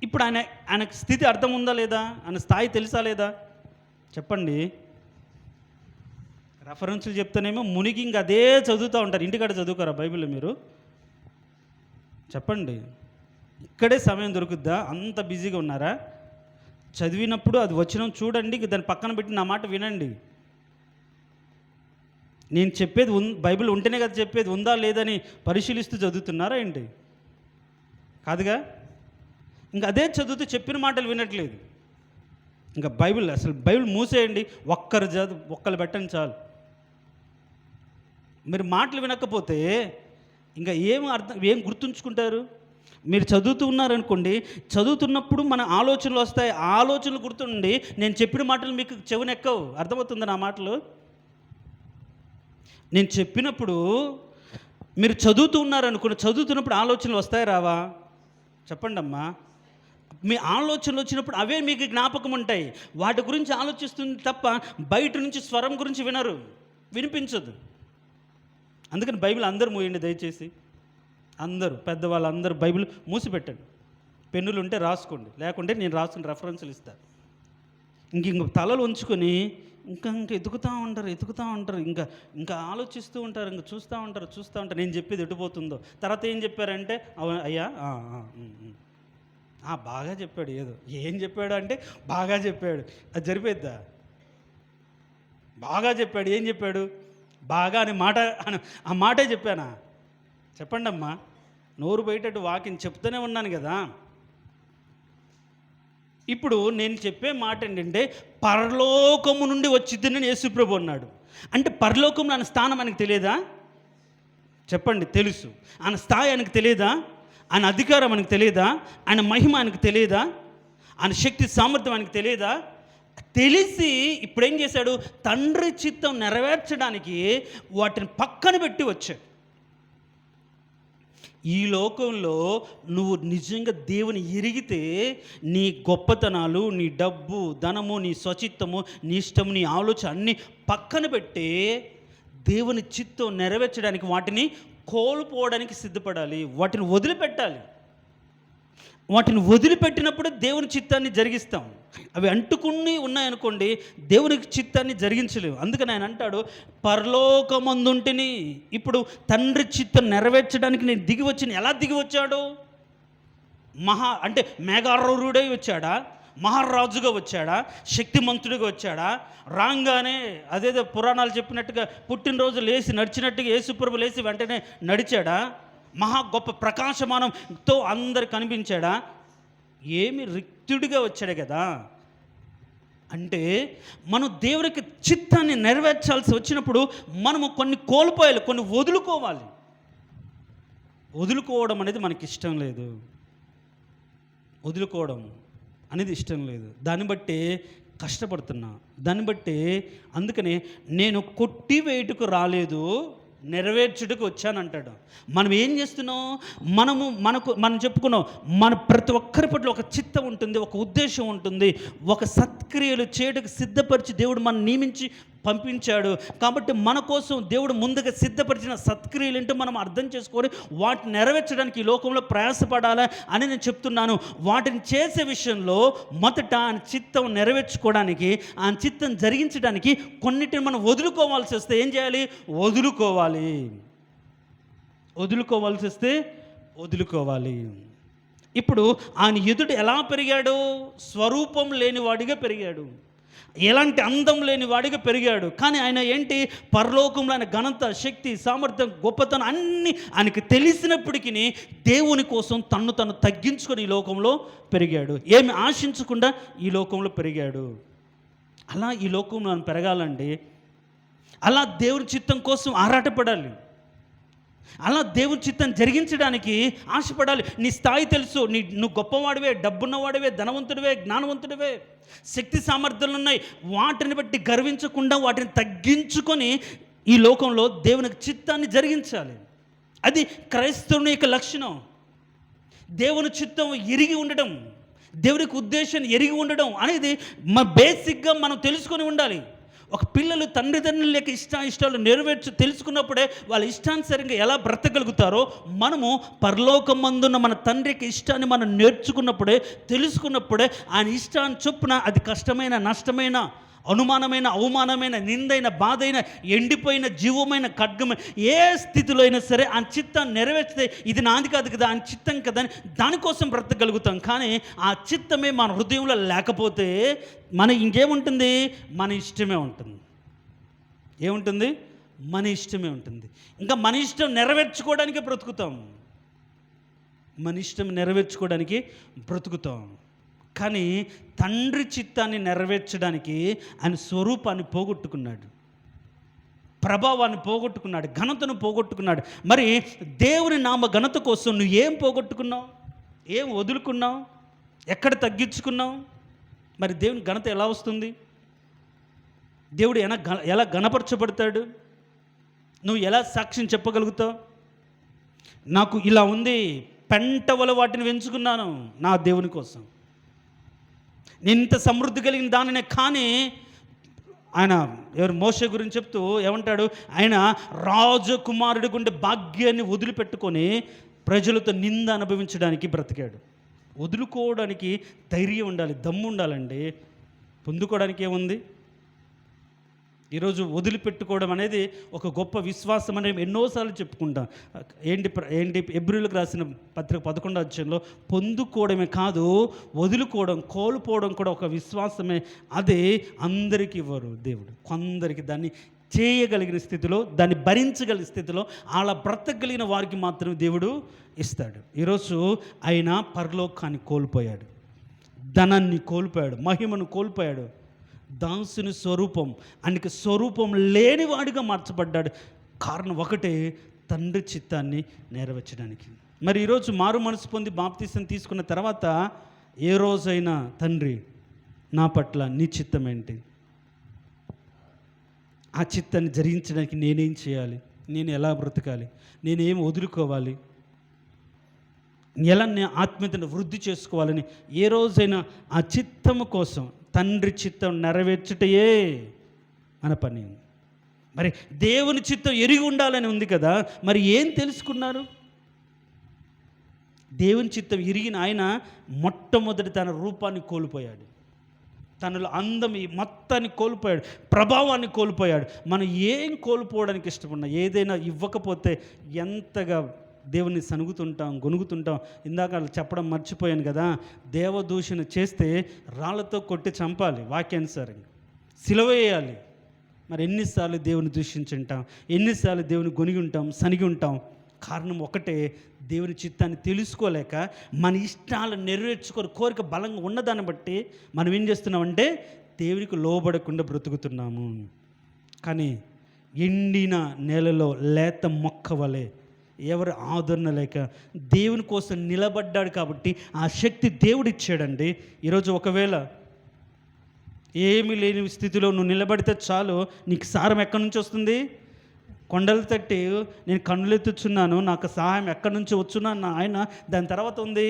ఇప్పుడు ఆయనకు స్థితి అర్థం ఉందా లేదా, ఆయన స్థాయి తెలుసా లేదా చెప్పండి. రెఫరెన్స్లు చెప్తానేమో మునిగి ఇంక అదే చదువుతూ ఉంటారు. ఇంటికాడ చదువుకోరా బైబిల్ మీరు? చెప్పండి, ఇక్కడే సమయం దొరుకుద్దా? అంత బిజీగా ఉన్నారా? చదివినప్పుడు అది వచ్చిన చూడండి, దాని పక్కన పెట్టి నా మాట వినండి. నేను చెప్పేది బైబిల్ ఉంటేనే కదా చెప్పేది, ఉందా లేదని పరిశీలిస్తూ చదువుతున్నారా ఏంటి? కాదుగా. ఇంకా అదే చదువుతూ చెప్పిన మాటలు వినట్లేదు. ఇంకా బైబిల్ మూసేయండి, ఒక్కరు పెట్టండి చాలు. మీరు మాటలు వినకపోతే ఇంకా ఏం గుర్తుంచుకుంటారు? మీరు చదువుతూ ఉన్నారనుకోండి, చదువుతున్నప్పుడు మన ఆలోచనలు వస్తాయి, ఆలోచనలు గుర్తుండి నేను చెప్పిన మాటలు మీకు చెవునెక్కవు. అర్థమవుతుంది నా మాటలు? నేను చెప్పినప్పుడు మీరు చదువుతూ ఉన్నారనుకోండి, చదువుతున్నప్పుడు ఆలోచనలు వస్తాయి రావా? చెప్పండి అమ్మా. మీ ఆలోచనలు వచ్చినప్పుడు అవే మీకు జ్ఞాపకం ఉంటాయి. వాటి గురించి ఆలోచిస్తుంది తప్ప బయట నుంచి స్వరం గురించి వినిపించదు. అందుకని బైబిల్ అందరూ మూయండి దయచేసి. అందరూ పెద్దవాళ్ళందరూ బైబిల్ మూసిపెట్టండి. పెన్నులు ఉంటే రాసుకోండి, లేకుంటే నేను రాసుకుని రెఫరెన్స్లు ఇస్తాను. ఇంక తలలు ఉంచుకొని ఇంకా ఎదుగుతూ ఉంటారు, ఇంకా ఆలోచిస్తూ ఉంటారు, ఇంకా చూస్తూ ఉంటారు. నేను చెప్పేది ఎటుపోతుందో. తర్వాత ఏం చెప్పారంటే అయ్యా బాగా చెప్పాడు, ఏం చెప్పాడు అంటే బాగా చెప్పాడు. అది జరిపేద్దా? బాగా చెప్పాడు, ఏం చెప్పాడు? బాగా అనే మాట, ఆ మాటే చెప్పానా? చెప్పండి అమ్మా. నోరు బయటట్టు వాకింగ్ చెప్తూనే ఉన్నాను కదా. ఇప్పుడు నేను చెప్పే మాట ఏంటంటే పరలోకము నుండి వచ్చిందని యేసుప్రభు అన్నాడు. అంటే పరలోకంలో ఆయన స్థానం ఆయనకు తెలియదా? చెప్పండి. తెలుసు. ఆయన స్థాయి ఆయనకు తెలియదా? ఆయన అధికారం ఆయనకు తెలియదా? ఆయన మహిమ ఆయనకు తెలియదా? ఆయన శక్తి సామర్థ్యం ఆయనకు తెలియదా? తెలిసి ఇప్పుడేం చేశాడు? తండ్రి చిత్తం నెరవేర్చడానికి వాటిని పక్కన పెట్టి వచ్చాడు. ఈ లోకంలో నువ్వు నిజంగా దేవుని ఎరిగితే నీ గొప్పతనాలు, నీ డబ్బు, ధనము, నీ స్వచిత్తము, నీ ఇష్టము, నీ ఆలోచన అన్నీ పక్కన పెట్టి దేవుని చిత్తం నెరవేర్చడానికి వాటిని కోల్పోవడానికి సిద్ధపడాలి. వాటిని వదిలిపెట్టాలి. వాటిని వదిలిపెట్టినప్పుడు దేవుని చిత్తాన్ని జరిగిస్తాం. అవి అంటుకుని ఉన్నాయనుకోండి, దేవునికి చిత్తాన్ని జరిగించలేవు. అందుకని ఆయన అంటాడు, పరలోకమందుంటిని. ఇప్పుడు తండ్రి చిత్తం నెరవేర్చడానికి నేను దిగి వచ్చి ఎలా దిగి వచ్చాడు? అంటే మేఘారూఢుడై వచ్చాడా? మహారాజుగా వచ్చాడా? శక్తిమంతుడిగా వచ్చాడా? రాగానే అదేదో పురాణాలు చెప్పినట్టుగా పుట్టినరోజు లేచి నడిచినట్టుగా యేసుప్రభు లేచి వెంటనే నడిచాడా? మహా గొప్ప ప్రకాశమానంతో అందరు కనిపించాడా? ఏమి రిక్తుడిగా వచ్చాడు కదా. అంటే మనం దేవునికి చిత్తాన్ని నెరవేర్చాల్సి వచ్చినప్పుడు మనము కొన్ని కోల్పోయాలి, కొన్ని వదులుకోవాలి. వదులుకోవడం అనేది మనకి ఇష్టం లేదు. వదులుకోవడం అనేది ఇష్టం లేదు. దాన్ని బట్టి కష్టపడుతున్నా. దాన్ని బట్టి అందుకనే నేను కొట్టివేయుటకు రాలేదు, నెరవేర్చుటకు వచ్చానంటాడు. మనం ఏం చేస్తున్నాం? మనం చెప్పుకున్నాం, మన ప్రతి ఒక్కరి పట్ల ఒక చిత్తం ఉంటుంది, ఒక ఉద్దేశం ఉంటుంది, ఒక సత్క్రియలు చేయడానికి సిద్ధపరిచి దేవుడు మనం నియమించి పంపించాడు. కాబట్టి మన కోసం దేవుడు ముందుగా సిద్ధపరిచిన సత్క్రియలు ఏంటో మనం అర్థం చేసుకొని వాటిని నెరవేర్చడానికి ఈ లోకంలో ప్రయాసపడాలి అని నేను చెప్తున్నాను. వాటిని చేసే విషయంలో మొదట ఆయన చిత్తం నెరవేర్చుకోవడానికి, ఆయన చిత్తం జరిగించడానికి కొన్నిటిని మనం వదులుకోవాల్సి వస్తే ఏం చేయాలి? వదులుకోవాల్సి వస్తే వదులుకోవాలి. ఇప్పుడు ఆయన ఎదుట ఎలా పెరిగాడు? స్వరూపం లేనివాడిగా పెరిగాడు, ఎలాంటి అందం లేని వాడిగా పెరిగాడు. కానీ ఆయన ఏంటి? పరలోకంలో ఆయన ఘనత, శక్తి, సామర్థ్యం, గొప్పతనం అన్నీ ఆయనకి తెలిసినప్పటికీ దేవుని కోసం తను తగ్గించుకొని ఈ లోకంలో పెరిగాడు. ఏమి ఆశించకుండా ఈ లోకంలో పెరిగాడు. అలా ఈ లోకంలో ఆయన పెరగాలండి. అలా దేవుని చిత్తం కోసం ఆరాటపడాలి. అలా దేవుని చిత్తం జరిగించడానికి ఆశపడాలి. నీ స్థాయి తెలుసు, నువ్వు గొప్పవాడివే, డబ్బున్నవాడివే, ధనవంతుడివే, జ్ఞానవంతుడివే, శక్తి సామర్థ్యాలు ఉన్నాయి. వాటిని బట్టి గర్వించకుండా వాటిని తగ్గించుకొని ఈ లోకంలో దేవునికి చిత్తాన్ని జరిగించాలి. అది క్రైస్తవుని యొక్క లక్షణం. దేవుని చిత్తం ఎరిగి ఉండడం, దేవునికి ఉద్దేశం ఎరిగి ఉండడం అనేది బేసిక్గా మనం తెలుసుకొని ఉండాలి. ఒక పిల్లలు తండ్రిదండ్రుల యొక్క ఇష్టాలు తెలుసుకున్నప్పుడే వాళ్ళ ఇష్టానుసారంగా ఎలా బ్రతకగలుగుతారో, మనము పరలోకమందున్న మన తండ్రి యొక్క ఇష్టాన్ని మనం నేర్చుకున్నప్పుడే, తెలుసుకున్నప్పుడే ఆయన ఇష్టాన్ని చొప్పున అది కష్టమైన, నష్టమైన, అనుమానమైన, అవమానమైన, నిందైన, బాధైన, ఎండిపోయిన, జీవమైన, ఖడ్గమైన ఏ స్థితిలో అయినా సరే ఆ చిత్తాన్ని నెరవేర్చితే ఇది నాది కాదు కదా, ఆ చిత్తం కదా అని దానికోసం బ్రతకగలుగుతాం. కానీ ఆ చిత్తమే మన హృదయంలో లేకపోతే మన ఇంకేముంటుంది? మన ఇష్టమే ఉంటుంది. ఏముంటుంది? మన ఇష్టమే ఉంటుంది. ఇంకా మన ఇష్టం నెరవేర్చుకోవడానికే బ్రతుకుతాం. మన ఇష్టం నెరవేర్చుకోవడానికి బ్రతుకుతాం. కానీ తండ్రి చిత్తాన్ని నెరవేర్చడానికి ఆయన స్వరూపాన్ని పోగొట్టుకున్నాడు, ప్రభావాన్ని పోగొట్టుకున్నాడు, ఘనతను పోగొట్టుకున్నాడు. మరి దేవుని నామ ఘనత కోసం నువ్వు ఏం పోగొట్టుకున్నావు? ఏం వదులుకున్నావు? ఎక్కడ తగ్గించుకున్నావు? మరి దేవుని ఘనత ఎలా వస్తుంది? దేవుడు ఎలా ఘనపరచబడతాడు? నువ్వు ఎలా సాక్ష్యం చెప్పగలుగుతావు? నాకు ఇలా ఉంది, పెంటవల వాటిని పెంచుకున్నాను నా దేవుని కోసం, నేను ఇంత సమృద్ధి కలిగిన దానినే. కానీ ఆయన మోషే గురించి చెప్తూ ఏమంటాడు? ఆయన రాజకుమారుడికి ఉండే భాగ్యాన్ని వదిలిపెట్టుకొని ప్రజలతో నింద అనుభవించడానికి బ్రతికాడు. వదులుకోవడానికి ధైర్యం ఉండాలి, దమ్ము ఉండాలండి. పొందుకోవడానికి ఏముంది? ఈరోజు వదిలిపెట్టుకోవడం అనేది ఒక గొప్ప విశ్వాసం అని ఎన్నోసార్లు చెప్పుకుంటాం. ఏంటి హెబ్రీయులకు రాసిన పత్రిక 11వ అధ్యాయంలో పొందుకోవడమే కాదు, వదులుకోవడం, కోల్పోవడం కూడా ఒక విశ్వాసమే. అదే అందరికీ ఇవ్వరు దేవుడు. కొందరికి దాన్ని చేయగలిగిన స్థితిలో, దాన్ని భరించగలిగిన స్థితిలో, అలా బ్రతకగలిగిన వారికి మాత్రమే దేవుడు ఇస్తాడు. ఈరోజు ఆయన పరలోకాన్ని కోల్పోయాడు, ధనాన్ని కోల్పోయాడు, మహిమను కోల్పోయాడు, దాసుని స్వరూపం, ఆయనకి స్వరూపం లేనివాడిగా మార్చబడ్డాడు. కారణం ఒకటే, తండ్రి చిత్తాన్ని నెరవేర్చడానికి. మరి ఈరోజు మారు మనసు పొంది బాప్తీసం తీసుకున్న తర్వాత ఏ రోజైనా తండ్రి నా పట్ల నీ చిత్తం ఏంటి, ఆ చిత్తాన్ని జరిగించడానికి నేనేం చేయాలి, నేను ఎలా బ్రతకాలి, నేనేం వదులుకోవాలి, ఎలా నేను ఆత్మీయతను వృద్ధి చేసుకోవాలని ఏ రోజైనా ఆ చిత్తము కోసం, తండ్రి చిత్తం నెరవేర్చుటయే మన పని. మరి దేవుని చిత్తం ఎరిగి ఉండాలని ఉంది కదా, మరి ఏం తెలుసుకున్నారు? దేవుని చిత్తం ఎరిగిన ఆయన మొట్టమొదటి తన రూపాన్ని కోల్పోయాడు, తనలో అందం మొత్తాన్ని కోల్పోయాడు, ప్రభావాన్ని కోల్పోయాడు. మనం ఏం కోల్పోవడానికి ఇష్టపడినా, ఏదైనా ఇవ్వకపోతే ఎంతగా దేవుని సనుగుతుంటాం, గొనుగుతుంటాం. ఇందాక చెప్పడం మర్చిపోయాను కదా, దేవదూషణ చేస్తే రాళ్లతో కొట్టి చంపాలి, వాక్యానుసారంగా సిలువ వేయాలి. మరి ఎన్నిసార్లు దేవుని దూషించుంటాం, ఎన్నిసార్లు దేవుని గొనిగి ఉంటాం, సనిగి ఉంటాం. కారణం ఒకటే, దేవుని చిత్తాన్ని తెలుసుకోలేక మన ఇష్టాలను నెరవేర్చుకొని కోరిక బలంగా ఉన్నదాన్ని బట్టి మనం ఏం చేస్తున్నామంటే దేవునికి లోబడకుండా బ్రతుకుతున్నాము. కానీ ఎండిన నేలలో లేత మొక్క వలె ఎవరు ఆదరణ లేక దేవుని కోసం నిలబడ్డాడు కాబట్టి ఆ శక్తి దేవుడు ఇచ్చాడండి. ఈరోజు ఒకవేళ ఏమీ లేని స్థితిలో నువ్వు నిలబడితే చాలు, నీకు సారం ఎక్కడి నుంచి వస్తుంది? కొండలు తట్టి నేను కన్నులెత్తుచున్నాను, నాకు సహాయం ఎక్కడి నుంచి వచ్చున్నా ఆయన. దాని తర్వాత ఉంది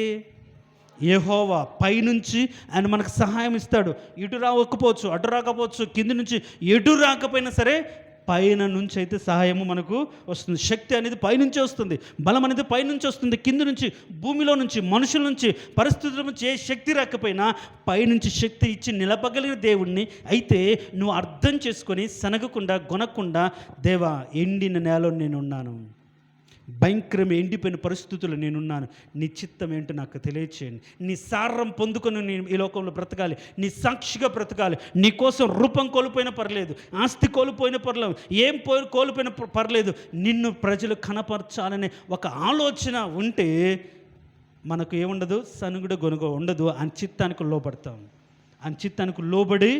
యెహోవా, పైనుంచి ఆయన మనకు సహాయం ఇస్తాడు. ఇటు రాకపోవచ్చు, అటు రాకపోవచ్చు, కింది నుంచి ఎటు రాకపోయినా సరే పైన నుంచి అయితే సహాయము మనకు వస్తుంది. శక్తి అనేది పైనుంచి వస్తుంది, బలం అనేది పైనుంచి వస్తుంది. కింద నుంచి, భూమిలో నుంచి, మనుషుల నుంచి, పరిస్థితుల నుంచి ఏ శక్తి రాకపోయినా పైనుంచి శక్తి ఇచ్చి నిలపగలిగిన దేవుణ్ణి అయితే నువ్వు అర్థం చేసుకొని సనగకుండా, గొనకుండా, దేవా ఎండిన నేలలో నేనున్నాను, భయంకరమైన ఎండిపోయిన పరిస్థితుల్లో నేనున్నాను, నీ చిత్తం ఏంటో నాకు తెలియచేయండి. నీ సారం పొందుకొని నేను ఈ లోకంలో బ్రతకాలి, నీ సాక్షిగా బ్రతకాలి. నీ కోసం రూపం కోల్పోయినా పర్లేదు, ఆస్తి కోల్పోయినా పర్లేదు, ఏం కోల్పోయినా పర్లేదు, నిన్ను ప్రజలు కనపరచాలనే ఒక ఆలోచన ఉంటే మనకు ఏముండదు, సనుగుడు గొనుగ ఉండదు. ఆ చిత్తానికి లోబడతాం, ఆ చిత్తానికి లోబడి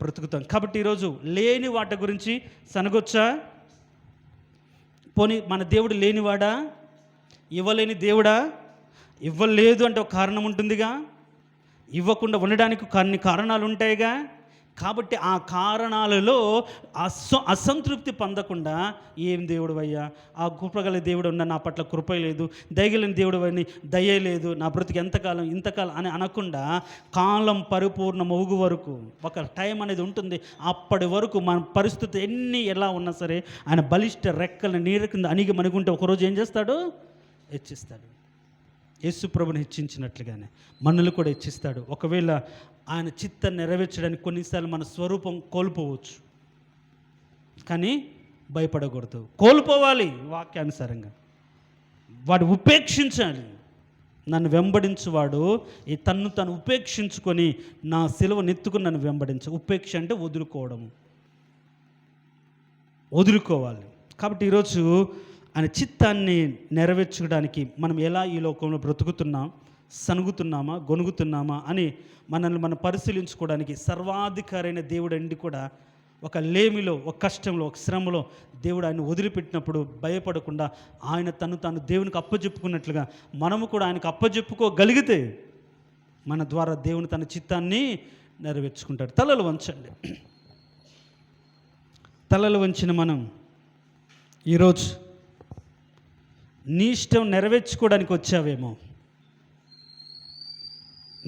బ్రతుకుతాం. కాబట్టి ఈరోజు లేని వాటి గురించి సనగొచ్చా? పోనీ మన దేవుడు లేనివాడా? ఇవ్వలేని దేవుడా? ఇవ్వలేదు అంటే ఒక కారణం ఉంటుందిగా, ఇవ్వకుండా ఉండడానికి కొన్ని కారణాలు ఉంటాయిగా. కాబట్టి ఆ కారణాలలో అసంతృప్తి పొందకుండా, ఏం దేవుడు అయ్యా, ఆ కృపగల దేవుడు ఉన్న నా పట్ల కృప లేదు, దయగలిగిన దేవుడు అని దయ లేదు, నా బ్రతికి ఎంతకాలం ఇంతకాలం అని అనకుండా, కాలం పరిపూర్ణమవుగు వరకు ఒక టైం అనేది ఉంటుంది. అప్పటి వరకు మన పరిస్థితి ఎలా ఉన్నా సరే, ఆయన బలిష్ట రెక్కల నీడ కింద అణిగి మణుగుంటే ఒకరోజు ఏం చేస్తాడు? హెచ్చిస్తాడు. యేసు ప్రభుని హెచ్చించినట్లుగానే మనల్ని కూడా హెచ్చిస్తాడు. ఒకవేళ ఆయన చిత్తాన్ని నెరవేర్చడానికి కొన్నిసార్లు మన స్వరూపం కోల్పోవచ్చు, కానీ భయపడకూడదు. కోల్పోవాలి వాక్యానుసారంగా. వాడు ఉపేక్షించాలి. నన్ను వెంబడించువాడు ఈ తను ఉపేక్షించుకొని నా సిలువ నెత్తుకుని నన్ను వెంబడించు. ఉపేక్ష అంటే వదులుకోవాలి. కాబట్టి ఈరోజు ఆయన చిత్తాన్ని నెరవేర్చడానికి మనం ఎలా ఈ లోకంలో బ్రతుకుతున్నాం, సనుగుతున్నామా, గొనుగుతున్నామా అని మనం పరిశీలించుకోవడానికి సర్వాధికారైన దేవుడు అండి కూడా ఒక లేమిలో, ఒక కష్టంలో, ఒక శ్రమలో దేవుడు ఆయన వదిలిపెట్టినప్పుడు భయపడకుండా ఆయన తాను దేవునికి అప్పచెప్పుకున్నట్లుగా మనము కూడా ఆయనకు అప్పచెప్పుకోగలిగితే మన ద్వారా దేవుని తన చిత్తాన్ని నెరవేర్చుకుంటాడు. తలలు వంచండి. తలలు వంచిన మనం ఈరోజు నీ ఇష్టం నెరవేర్చుకోవడానికి వచ్చావేమో.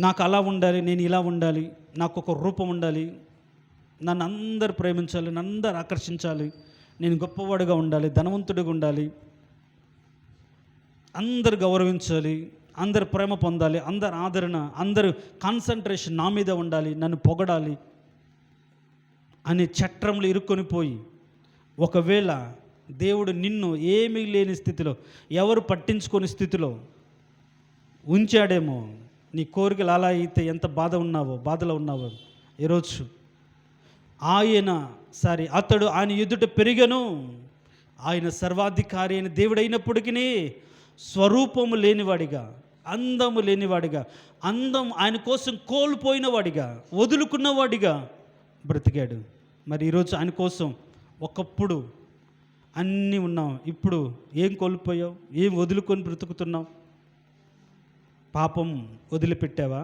నాకు అలా ఉండాలి, నేను ఇలా ఉండాలి, నాకు ఒక రూపం ఉండాలి, నన్ను అందరు ప్రేమించాలి, నన్ను అందరు ఆకర్షించాలి, నేను గొప్పవాడుగా ఉండాలి, ధనవంతుడిగా ఉండాలి, అందరు గౌరవించాలి, అందరు ప్రేమ పొందాలి, అందరు ఆదరణ, అందరు కాన్సన్ట్రేషన్ నా మీద ఉండాలి, నన్ను పొగడాలి అనే చట్రంలో ఇరుక్కొని పోయి, ఒకవేళ దేవుడు నిన్ను ఏమీ లేని స్థితిలో, ఎవరు పట్టించుకొని స్థితిలో ఉంచాడేమో, నీ కోరికలు అలా అయితే ఎంత బాధలో ఉన్నావో ఈరోజు అతడు ఆయన ఎదుట పెరిగను. ఆయన సర్వాధికారి అయిన దేవుడైనప్పటికీ స్వరూపము లేనివాడిగా, అందము లేనివాడిగా, అందం ఆయన కోసం కోల్పోయినవాడిగా, వదులుకున్నవాడిగా బ్రతికాడు. మరి ఈరోజు ఆయన కోసం ఒకప్పుడు అన్నీ ఉన్నావు, ఇప్పుడు ఏం కోల్పోయావు? ఏం వదులుకొని బ్రతుకుతున్నావు? పాపం వదిలిపెట్టావా?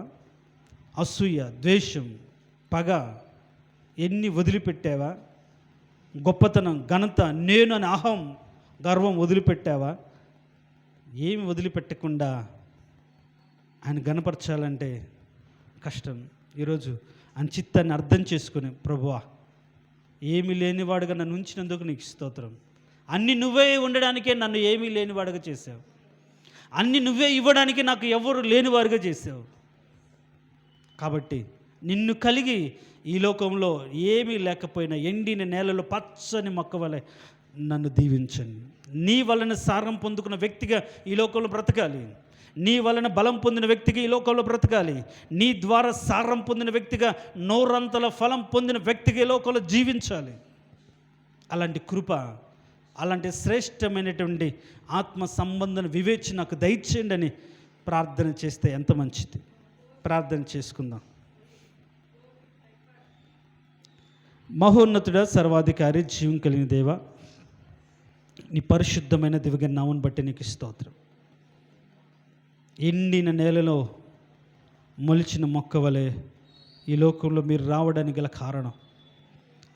అసూయ, ద్వేషం, పగ ఎన్ని వదిలిపెట్టావా? గొప్పతనం, ఘనత, నేను అని అహం, గర్వం వదిలిపెట్టావా? ఏమి వదిలిపెట్టకుండా ఆయన గణపరచాలంటే కష్టం. ఈరోజు ఆయన చిత్తాన్ని అర్థం చేసుకుని, ప్రభువా ఏమీ లేనివాడుగా నన్ను ఉంచినందుకు నీకు స్తోత్రం. అన్నీ నువ్వే ఉండడానికే నన్ను ఏమీ లేనివాడుగా చేసావు. అన్నీ నువ్వే ఇవ్వడానికి నాకు ఎవరు లేనివారుగా చేసావు. కాబట్టి నిన్ను కలిగి ఈ లోకంలో ఏమీ లేకపోయినా ఎండిన నేలలో పచ్చని మొక్క వలె నన్ను దీవించండి. నీ వలన సారం పొందుకున్న వ్యక్తిగా ఈ లోకంలో బ్రతకాలి. నీ వలన బలం పొందిన వ్యక్తిగా ఈ లోకంలో బ్రతకాలి. నీ ద్వారా సారం పొందిన వ్యక్తిగా, నోరంతల ఫలం పొందిన వ్యక్తిగా ఈ లోకంలో జీవించాలి. అలాంటి కృప, అలాంటి శ్రేష్టమైనటువంటి ఆత్మ సంబంధన వివేచన నాకు దయచేయండి అని ప్రార్థన చేస్తే ఎంత మంచిది. ప్రార్థన చేసుకుందాం. మహోన్నతుడ, సర్వాధికారి, జీవం కలిగిన దేవ, నీ పరిశుద్ధమైన దివ్య నామమును బట్టి నీకు స్తోత్రం. ఎండిన నేలలో మొలిచిన మొక్క వలె ఈ లోకంలో మీరు రావడానికి గల కారణం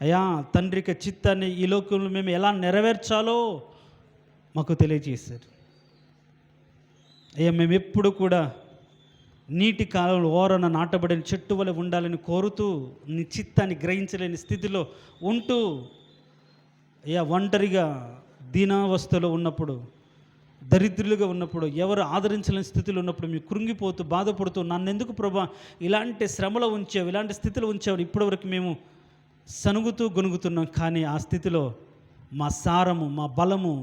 అయ్యా, తండ్రిక చిత్తాన్ని ఈ లోకంలో మేము ఎలా నెరవేర్చాలో మాకు తెలియజేశారు అయ్యా. మేము ఎప్పుడు కూడా నీటి కాలంలో ఓరన నాటబడిన చెట్టు వలె ఉండాలని కోరుతూ నీ చిత్తాన్ని గ్రహించలేని స్థితిలో ఉంటూ అయ్యా, ఒంటరిగా దీనావస్థలో ఉన్నప్పుడు, దరిద్రులుగా ఉన్నప్పుడు, ఎవరు ఆదరించలేని స్థితిలో ఉన్నప్పుడు మేము కృంగిపోతూ బాధపడుతూ, నన్నెందుకు ప్రభా ఇలాంటి శ్రమలో ఉంచావు, ఇలాంటి స్థితిలో ఉంచావు, ఇప్పటివరకు మేము సనుగుతూ గొనుగుతున్నాం. కానీ ఆ స్థితిలో మా సారము, మా బలము,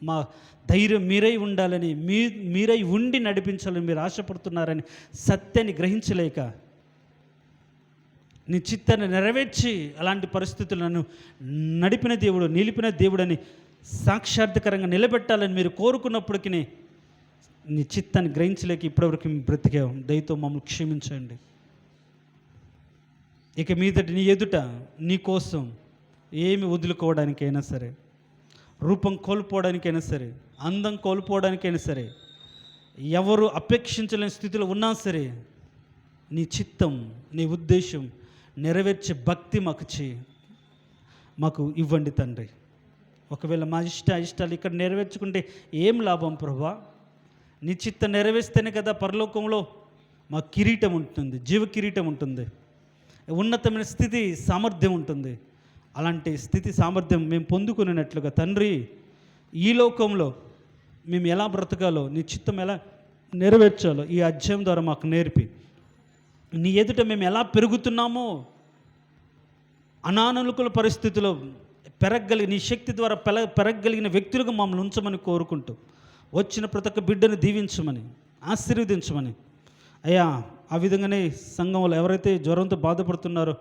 మా ధైర్యం మీరై ఉండాలని, మీరై ఉండి నడిపించాలని మీరు ఆశపడుతున్నారని సత్యాన్ని గ్రహించలేక నీ చిత్తాన్ని నెరవేర్చి అలాంటి పరిస్థితులను నడిపిన దేవుడు, నిలిపిన దేవుడని సాక్షాత్కరంగా నిలబెట్టాలని మీరు కోరుకున్నప్పటికీ నీ చిత్తాన్ని గ్రహించలేక ఇప్పటివరకు మేము బ్రతికాం. దయతో మమ్మల్ని క్షమించండి. ఇక మీదటి నీ ఎదుట నీ కోసం ఏమి వదులుకోవడానికైనా సరే, రూపం కోల్పోవడానికైనా సరే, అందం కోల్పోవడానికైనా సరే, ఎవరు అపేక్షించలేని స్థితిలో ఉన్నా సరే, నీ చిత్తం, నీ ఉద్దేశం, నెరవేర్చే భక్తి మాకు ఇవ్వండి తండ్రి. ఒకవేళ మా ఇష్టాలు ఇక్కడ నెరవేర్చుకుంటే ఏం లాభం ప్రభువా? నీ చిత్తం నెరవేర్స్తేనే కదా పరలోకంలో మా కిరీటం ఉంటుంది, జీవ కిరీటం ఉంటుంది, ఉన్నతమైన స్థితి సామర్థ్యం ఉంటుంది. అలాంటి స్థితి సామర్థ్యం మేము పొందుకునేటట్లుగా తండ్రి, ఈ లోకంలో మేము ఎలా బ్రతకాలో, నీ చిత్తం ఎలా నెరవేర్చాలో ఈ అధ్యాయం ద్వారా మాకు నేర్పి, నీ ఎదుట మేము ఎలా పెరుగుతున్నామో, అనానుకూల పరిస్థితుల్లో నీ శక్తి ద్వారా పెరగగలిగిన వ్యక్తులుగా మమ్మల్ని ఉంచమని కోరుకుంటూ, వచ్చిన ప్రతి ఒక్క బిడ్డను దీవించమని, ఆశీర్వదించమని అయ్యా. ఆ విధంగానే సంఘంలో ఎవరైతే జ్వరంతో బాధపడుతున్నారో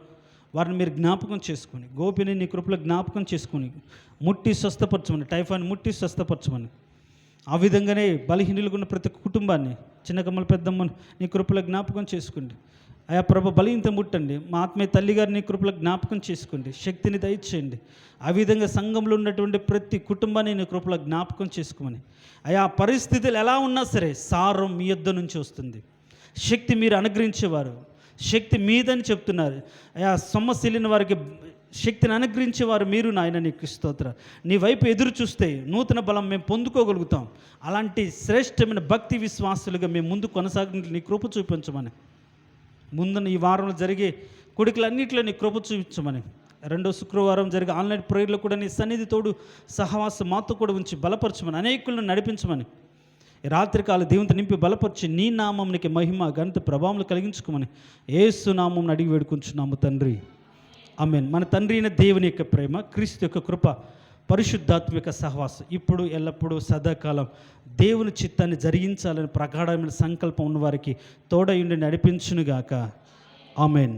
వారిని మీరు జ్ఞాపకం చేసుకొని, గోపిని నీ కృపలో జ్ఞాపకం చేసుకొని ముట్టి స్వస్థపరచమని, టైఫాయిడ్ ముట్టి స్వస్థపరచమని. ఆ విధంగానే బలహీనులుగా ఉన్న ప్రతి కుటుంబాన్ని, చిన్నకమ్మల పెద్దమ్మను నీ కృపలో జ్ఞాపకం చేసుకోండి అయా. ప్రభు బలహీనత ముట్టండి. మా ఆత్మీయ తల్లిగారిని నీ కృపలో జ్ఞాపకం చేసుకోండి, శక్తిని దయచేయండి. ఆ విధంగా సంఘంలో ఉన్నటువంటి ప్రతి కుటుంబాన్ని నీ కృపలో జ్ఞాపకం చేసుకోమని అయా. పరిస్థితులు ఎలా ఉన్నా సరే సారం మీ యొద్ద నుంచి వస్తుంది. శక్తి మీరు అనుగ్రహించేవారు, శక్తి మీదని చెప్తున్నారు అయా. సొమ్మసిల్లిన వారికి శక్తిని అనుగ్రహించేవారు మీరు నాయన. నీకు స్తోత్రం. నీ వైపు ఎదురు చూస్తే నూతన బలం మేము పొందుకోగలుగుతాం. అలాంటి శ్రేష్టమైన భక్తి విశ్వాసులుగా మేము ముందు కొనసాగి నీ కృప చూపించమని, ముందున్న ఈ వారంలో జరిగే కొడుకులన్నింటిలో నీ కృప చూపించమని, రెండో శుక్రవారం జరిగే ఆన్లైన్ ప్రేయర్లో కూడా నీ సన్నిధి తోడు సహవాసం మాతో కూడా ఉంచి బలపరచమని, అనేకులను నడిపించమని, రాత్రికాల దేవునితో నింపి బలపరిచి నీ నామంనికి మహిమ ఘనత ప్రభావం కలిగించుకోమని యేసు నామం అడిగి వేడుకుంటున్నాము తండ్రి. ఆమేన్. మన తండ్రి అయిన దేవుని యొక్క ప్రేమ, క్రీస్తు యొక్క కృప, పరిశుద్ధాత్మిక సహవాసం ఇప్పుడు ఎల్లప్పుడూ సదాకాలం దేవుని చిత్తాన్ని జరిగించాలని ప్రగాఢమైన సంకల్పం ఉన్నవారికి తోడయుండి నడిపించునుగాక. ఆమేన్.